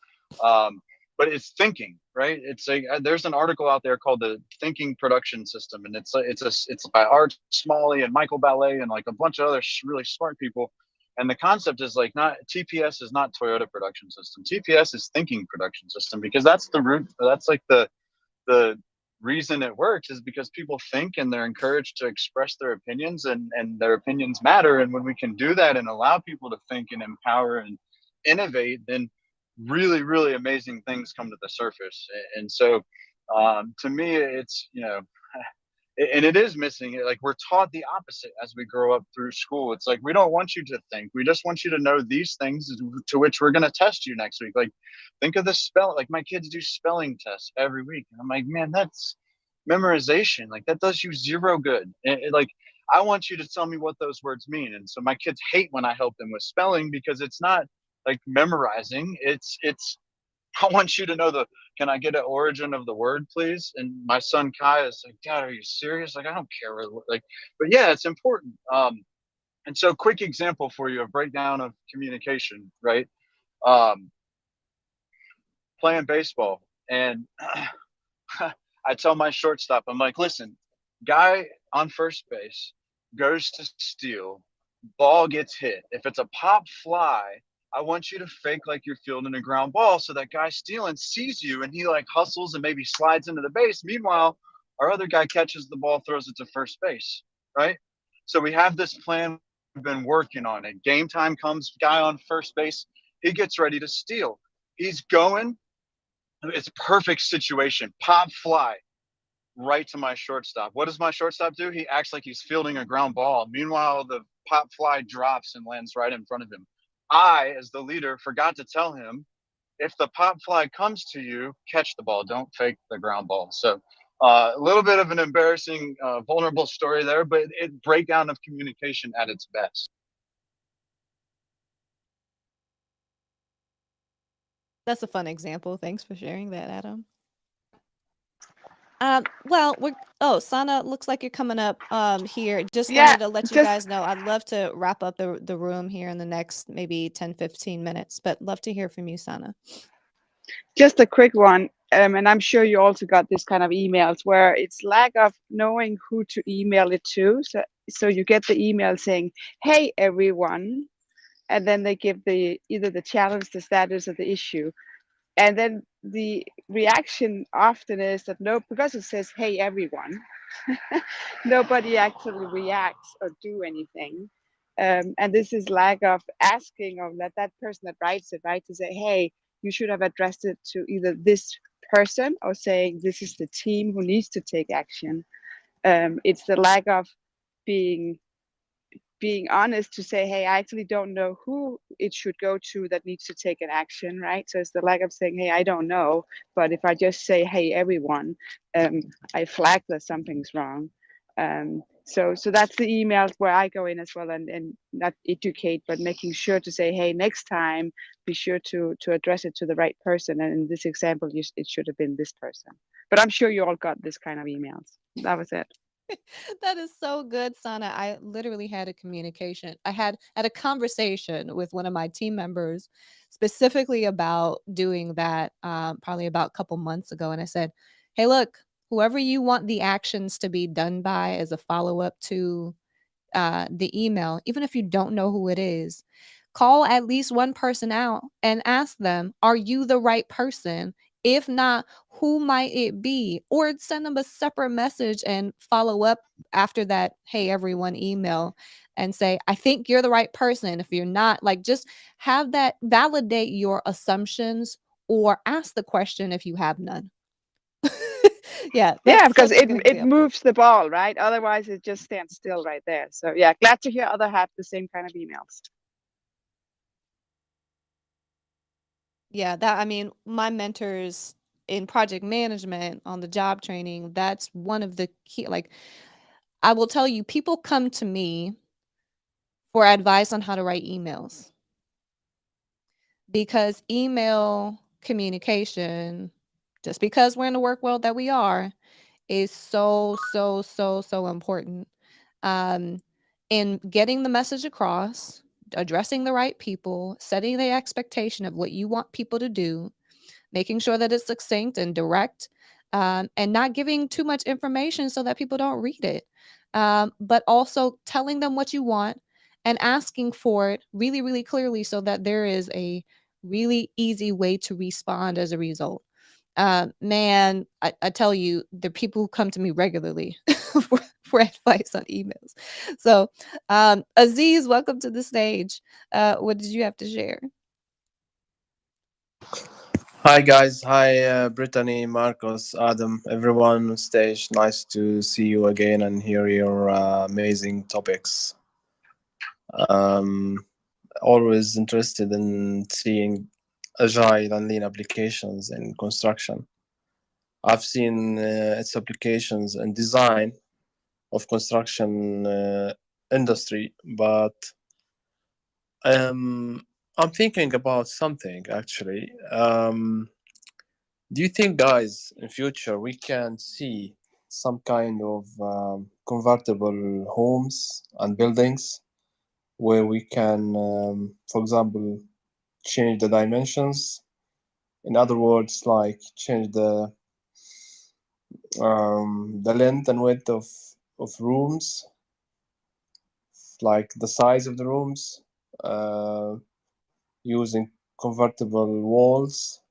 But it's thinking, right? It's like there's an article out there called the Thinking Production System, and it's by Art Smalley and Michael Ballet and like a bunch of other really smart people. And the concept is like, not TPS is not Toyota Production System. TPS is Thinking Production System, because that's the root. That's like the reason it works is because people think and they're encouraged to express their opinions, and their opinions matter. And when we can do that and allow people to think and empower and innovate, then really, really amazing things come to the surface. And so to me, it's, and it is missing. Like we're taught the opposite as we grow up through school. It's like, we don't want you to think. We just want you to know these things to which we're going to test you next week. Like think of the spell. Like my kids do spelling tests every week. And I'm like, man, that's memorization. Like that does you zero good. Like I want you to tell me what those words mean. And so my kids hate when I help them with spelling, because it's not like memorizing. It's I want you to know can I get an origin of the word, please? And my son Kai is like, Dad, are you serious? Like, I don't care. But yeah, it's important. And so quick example for you, a breakdown of communication, right? Playing baseball. And I tell my shortstop, I'm like, listen, guy on first base goes to steal, ball gets hit. If it's a pop fly, I want you to fake like you're fielding a ground ball, so that guy stealing sees you and he like hustles and maybe slides into the base. Meanwhile, our other guy catches the ball, throws it to first base, right? So we have this plan we've been working on it. Game time comes, guy on first base, he gets ready to steal. He's going, it's perfect situation, pop fly right to my shortstop. What does my shortstop do? He acts like he's fielding a ground ball. Meanwhile, the pop fly drops and lands right in front of him. I, as the leader, forgot to tell him, if the pop fly comes to you, catch the ball. Don't fake the ground ball. So a little bit of an embarrassing, vulnerable story there, but it breakdown of communication at its best. That's a fun example. Thanks for sharing that, Adam. Sana, looks like you're coming up here. Just wanted to let you guys know, I'd love to wrap up the room here in the next maybe 10-15 minutes, but love to hear from you, Sana. Just a quick one, and I'm sure you also got this kind of emails where it's lack of knowing who to email it to. So you get the email saying, "Hey everyone," and then they give either the challenge, the status, or the issue. And then the reaction often is that because it says, "Hey everyone," nobody actually reacts or do anything. And this is lack of asking of that person that writes it, right? To say, "Hey, you should have addressed it to either this person," or saying, "This is the team who needs to take action." It's the lack of being honest to say, "Hey, I actually don't know who it should go to that needs to take an action," right? So it's the lack of saying, "Hey, I don't know," but if I just say, "Hey, everyone," I flag that something's wrong. So that's the emails where I go in as well, and not educate, but making sure to say, "Hey, next time, be sure to address it to the right person." And in this example, it should have been this person. But I'm sure you all got this kind of emails. That was it. That is so good, Sana. I literally had I had a conversation with one of my team members specifically about doing that, probably about a couple months ago. And I said, hey, look, whoever you want the actions to be done by as a follow-up to the email, even if you don't know who it is, call at least one person out and ask them, are you the right person? If not, who might it be? Or send them a separate message and follow up after that, hey, everyone email, and say, I think you're the right person. If you're not, like, just have that, validate your assumptions, or ask the question if you have none. Yeah, Yeah, that's because such a good it example. moves the ball, right? Otherwise, it just stands still right there. So yeah, glad to hear other have the same kind of emails. Yeah, that, I mean, my mentors in project management on the job training, that's one of the key, like, I will tell you, people come to me for advice on how to write emails, because email communication, just because we're in the work world that we are, is so important, um, in getting the message across, addressing the right people, setting the expectation of what you want people to do, making sure that it's succinct and direct, and not giving too much information so that people don't read it, but also telling them what you want and asking for it really, really clearly so that there is a really easy way to respond as a result. Man, I tell you, the people who come to me regularly for advice on emails. So, Aziz, welcome to the stage. What did you have to share? Hi guys, hi Brittany, Marcos, Adam, everyone on stage. Nice to see you again and hear your amazing topics. Um, Always interested in seeing agile and lean applications in construction. I've seen its applications in design of construction industry, but I'm thinking about something actually. Do you think, guys, in future we can see some kind of convertible homes and buildings where we can, for example, change the dimensions? In other words, like change the length and width of rooms, like the size of the rooms, uh, using convertible walls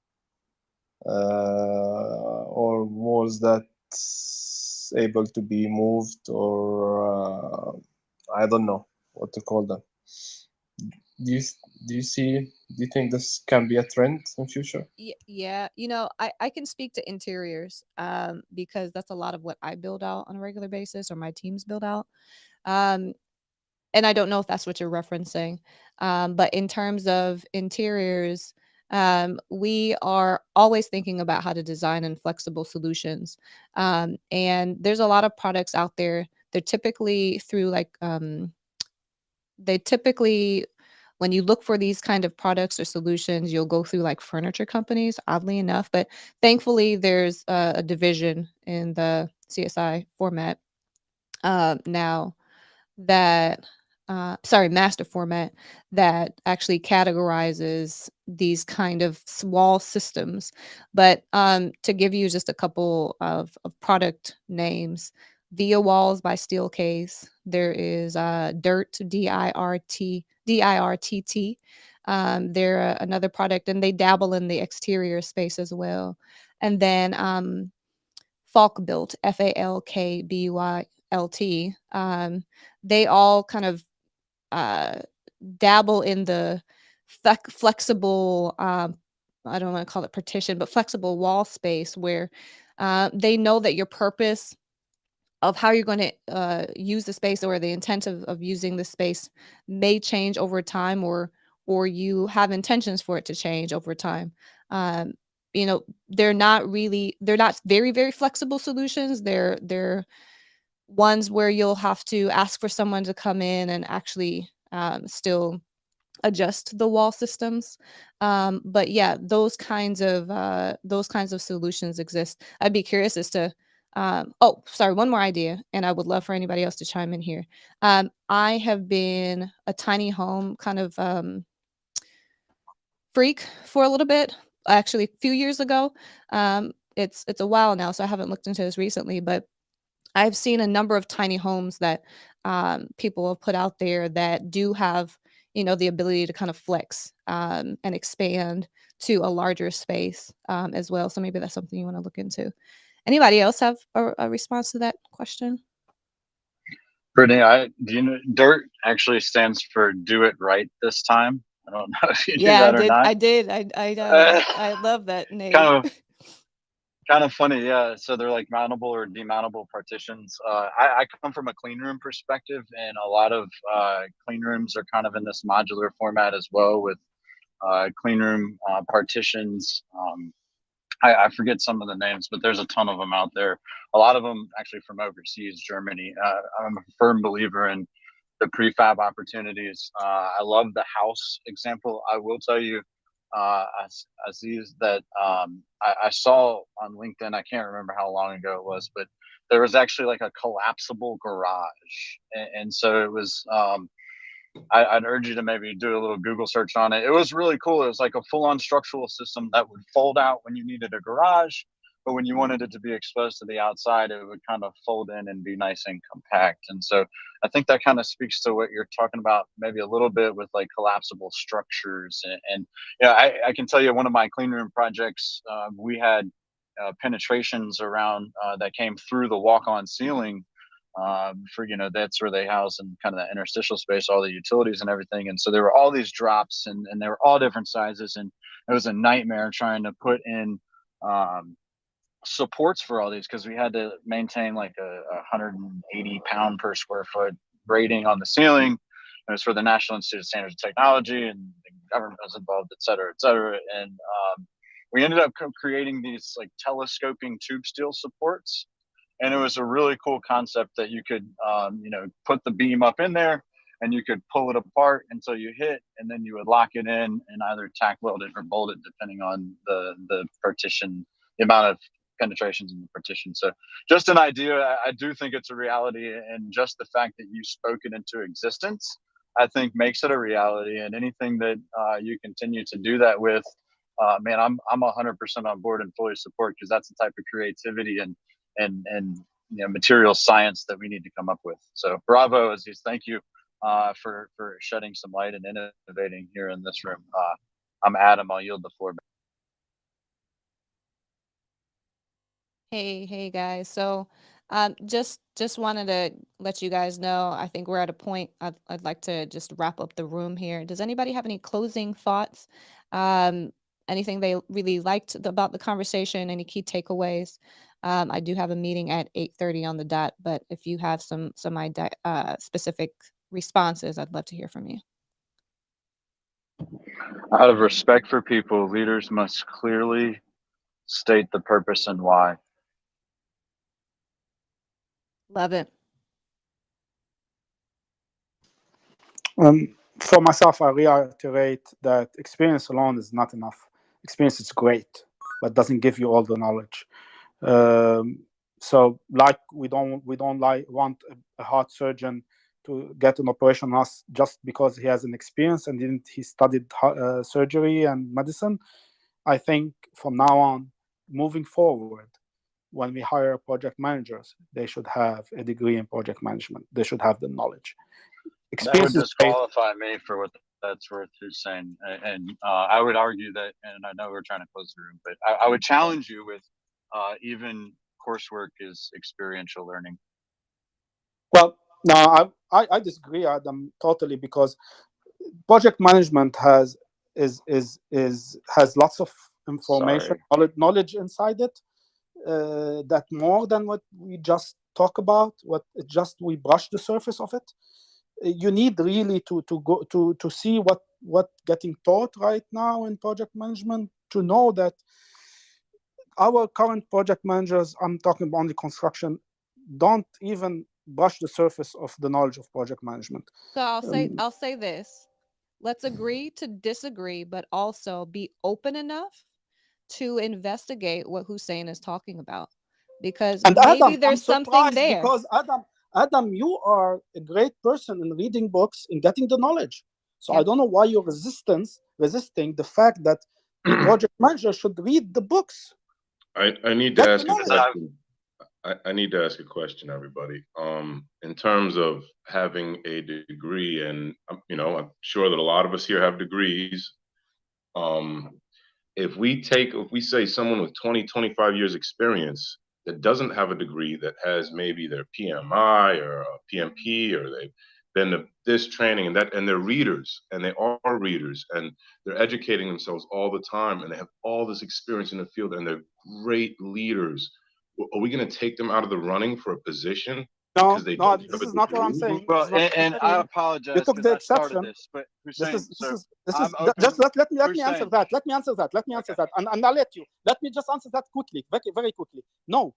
or walls that's able to be moved, or I don't know what to call them. Do you do you see? Do you think this can be a trend in future? Yeah, I can speak to interiors, because that's a lot of what I build out on a regular basis, or my teams build out. Um, and I don't know if that's what you're referencing. But in terms of interiors, we are always thinking about how to design and flexible solutions. And there's a lot of products out there. They're typically through like, they typically, when you look for these kind of products or solutions, you'll go through like furniture companies, oddly enough. But thankfully, there's a division in the CSI format now that, sorry, master format, that actually categorizes these kind of wall systems. But to give you just a couple of product names, Via Walls by Steelcase. There is Dirt, DIRTT. They're another product, and they dabble in the exterior space as well. And then Falk Built, FALKBUILT. They all kind of uh, dabble in the flexible, I don't want to call it partition, but flexible wall space, where they know that your purpose of how you're going to use the space, or the intent of using the space, may change over time, or you have intentions for it to change over time. Um, they're not very, very flexible solutions. They're ones where you'll have to ask for someone to come in and actually still adjust the wall systems. But yeah, those kinds of solutions exist. I'd be curious as to oh, sorry, one more idea, and I would love for anybody else to chime in here. I have been a tiny home kind of freak for a little bit. Actually, a few years ago. It's a while now, so I haven't looked into this recently, but I've seen a number of tiny homes that people have put out there that do have, the ability to kind of flex and expand to a larger space as well. So maybe that's something you want to look into. Anybody else have a response to that question? Brittanie, do you know DIRT actually stands for Do It Right This Time? I don't know if you knew that or not. I did. I love that name. Kind of funny, yeah. So they're like mountable or demountable partitions. I come from a clean room perspective, and a lot of clean rooms are kind of in this modular format as well, with clean room partitions. I forget some of the names, but there's a ton of them out there. A lot of them actually from overseas, Germany. I'm a firm believer in the prefab opportunities. I love the house example. I will tell you, Aziz, that I saw on LinkedIn, I can't remember how long ago it was, but there was actually like a collapsible garage. And so it was, I'd urge you to maybe do a little Google search on it. It was really cool. It was like a full-on structural system that would fold out when you needed a garage, but when you wanted it to be exposed to the outside, it would kind of fold in and be nice and compact. And so I think that kind of speaks to what you're talking about, maybe a little bit with like collapsible structures. And yeah, I can tell you one of my clean room projects, we had penetrations around that came through the walk-on ceiling. For that's where they house and kind of that interstitial space, all the utilities and everything. And so there were all these drops, and they were all different sizes, and it was a nightmare trying to put in supports for all these, because we had to maintain like a 180 pound per square foot rating on the ceiling. It was for the National Institute of Standards and Technology, and the government was involved, et cetera, et cetera. And we ended up creating these like telescoping tube steel supports. And it was a really cool concept that you could, put the beam up in there, and you could pull it apart until you hit, and then you would lock it in and either tack weld it or bolt it, depending on the partition, the amount of penetrations in the partition. So just an idea. I do think it's a reality, and just the fact that you spoke it into existence, I think makes it a reality. And anything that you continue to do that with, man, I'm 100% on board and fully support, because that's the type of creativity and material science that we need to come up with. So bravo, Aziz. Thank you for shedding some light and innovating here in this room. I'm Adam. I'll yield the floor back. Hey guys. So just wanted to let you guys know, I think we're at a point I'd like to just wrap up the room here. Does anybody have any closing thoughts? Anything they really liked about the conversation? Any key takeaways? I do have a meeting at 8:30 on the dot, but if you have some specific responses, I'd love to hear from you. Out of respect for people, leaders must clearly state the purpose and why. Love it. For myself, I reiterate that experience alone is not enough. Experience is great, but doesn't give you all the knowledge. So, like we don't want a heart surgeon to get an operation on us just because he has an experience and he studied surgery and medicine. I think from now on, moving forward, when we hire project managers, they should have a degree in project management. They should have the knowledge. Experience that would disqualify me for what that's worth, Hussein. And I would argue that, and I know we're trying to close the room, but I would challenge you with even coursework is experiential learning. Well, no, I disagree, Adam, totally, because project management has lots of information, knowledge inside it, that more than what we just talk about, we brush the surface of it. You need really to go to see what getting taught right now in project management, to know that our current project managers, I'm talking about only construction, don't even brush the surface of the knowledge of project management. So I'll say this. Let's agree to disagree, but also be open enough to investigate what Hussein is talking about, because maybe Adam, there's something there. Because Adam, you are a great person in reading books and getting the knowledge. So yep. I don't know why you're resisting the fact that the project manager should read the books. I need to ask a question. I need to ask a question, everybody. In terms of having a degree, and I'm sure that a lot of us here have degrees. If we say someone with 20, 25 years experience that doesn't have a degree, that has maybe their PMI or a PMP, or they've been to this training and they're readers, and they are readers, and they're educating themselves all the time, and they have all this experience in the field, and they're great leaders. Are we going to take them out of the running for a position No, because they don't have this a is not what I'm degree? saying. Well, This is not what I'm and I saying. You apologize took because the I started exception. this, but This Hussein, is so just I'm open. let me answer Hussein. that. Let me answer that. And I'll let you. Let me just answer that quickly, very, very quickly. No,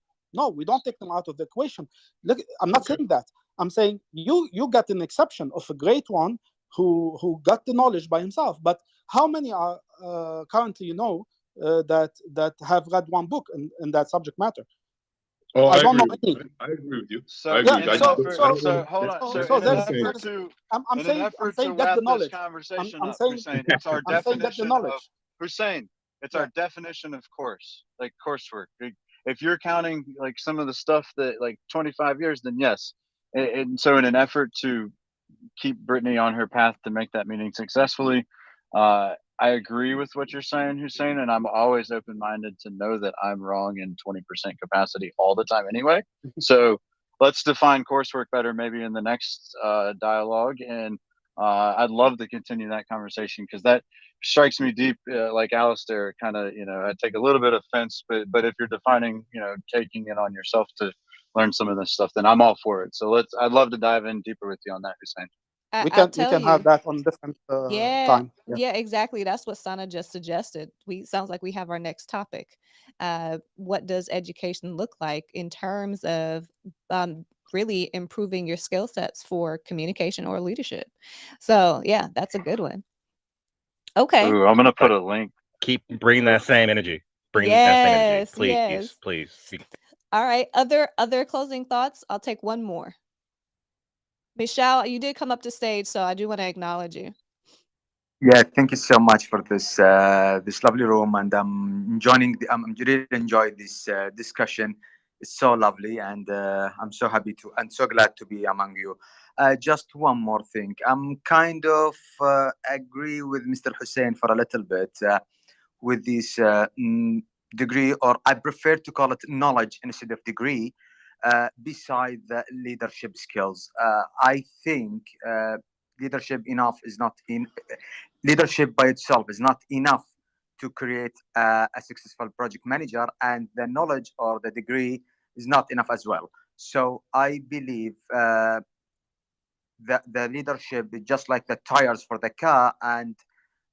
we don't take them out of the equation. Look, I'm not saying that. I'm saying you got an exception of a great one who got the knowledge by himself. But how many are currently that have read one book in that subject matter? Oh, I don't know any. I agree with you. So I agree. in an effort, so hold on. So in an effort to get the wrap this knowledge. conversation I'm up, saying Hussein, it's our I'm saying get the definition knowledge. of Hussein. It's Yeah. our definition of course, like coursework. If you're counting like some of the stuff that like 25 years, then yes. And so in an effort to keep Brittanie on her path to make that meeting successfully, I agree with what you're saying, Hussein, and I'm always open-minded to know that I'm wrong in 20% capacity all the time anyway. So let's define coursework better maybe in the next dialogue, and I'd love to continue that conversation because that strikes me deep, like Alistair, kind of, I take a little bit of offense, but if you're defining, taking it on yourself to learn some of this stuff, then I'm all for it. So I'd love to dive in deeper with you on that, Hussein. We can have that on different time. Yeah, exactly. That's what Sana just suggested. Sounds like we have our next topic. What does education look like in terms of really improving your skill sets for communication or leadership? So yeah, that's a good one. Okay. Ooh, I'm gonna put a link. Keep bringing that same energy. Please. All right. Other closing thoughts. I'll take one more. Michelle, you did come up to stage, so I do want to acknowledge you. Yeah, thank you so much for this this lovely room, and I'm really enjoyed this discussion. It's so lovely, and I'm so happy and so glad to be among you. Just one more thing, I'm kind of agree with Mr. Hussein for a little bit with this degree, or I prefer to call it knowledge instead of degree. Beside the leadership skills, I think leadership by itself is not enough to create a successful project manager, and the knowledge or the degree is not enough as well. So I believe that the leadership is just like the tires for the car, and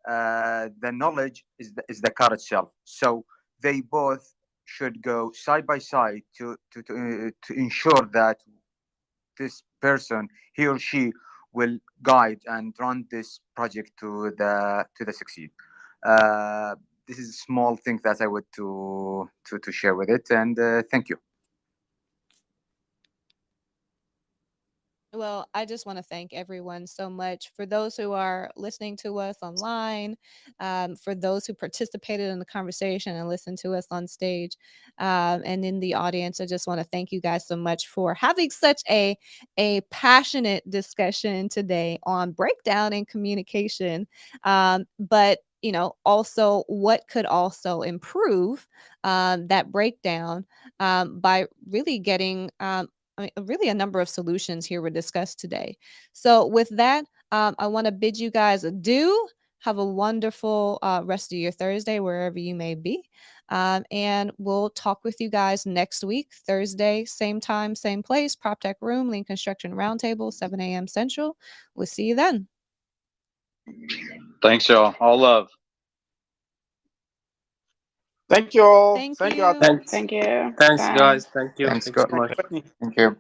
the knowledge is the car itself. So they both should go side by side to ensure that this person, he or she, will guide and run this project to the succeed. This is a small thing that I would to share with it, and thank you. Well, I just want to thank everyone so much. For those who are listening to us online, for those who participated in the conversation and listened to us on stage, and in the audience, I just want to thank you guys so much for having such a passionate discussion today on breakdown in communication. But also what could also improve that breakdown by really getting really a number of solutions here were discussed today. So with that, I want to bid you guys adieu. Have a wonderful rest of your Thursday, wherever you may be. And we'll talk with you guys next week, Thursday, same time, same place, Prop Tech Room, Lean Construction Roundtable, 7 a.m. Central. We'll see you then. Thanks, y'all. All love. Thank you all. Thank Thank you. you. Thanks, guys. Thank you. Thanks, Thanks so much. Brittanie. Thank you.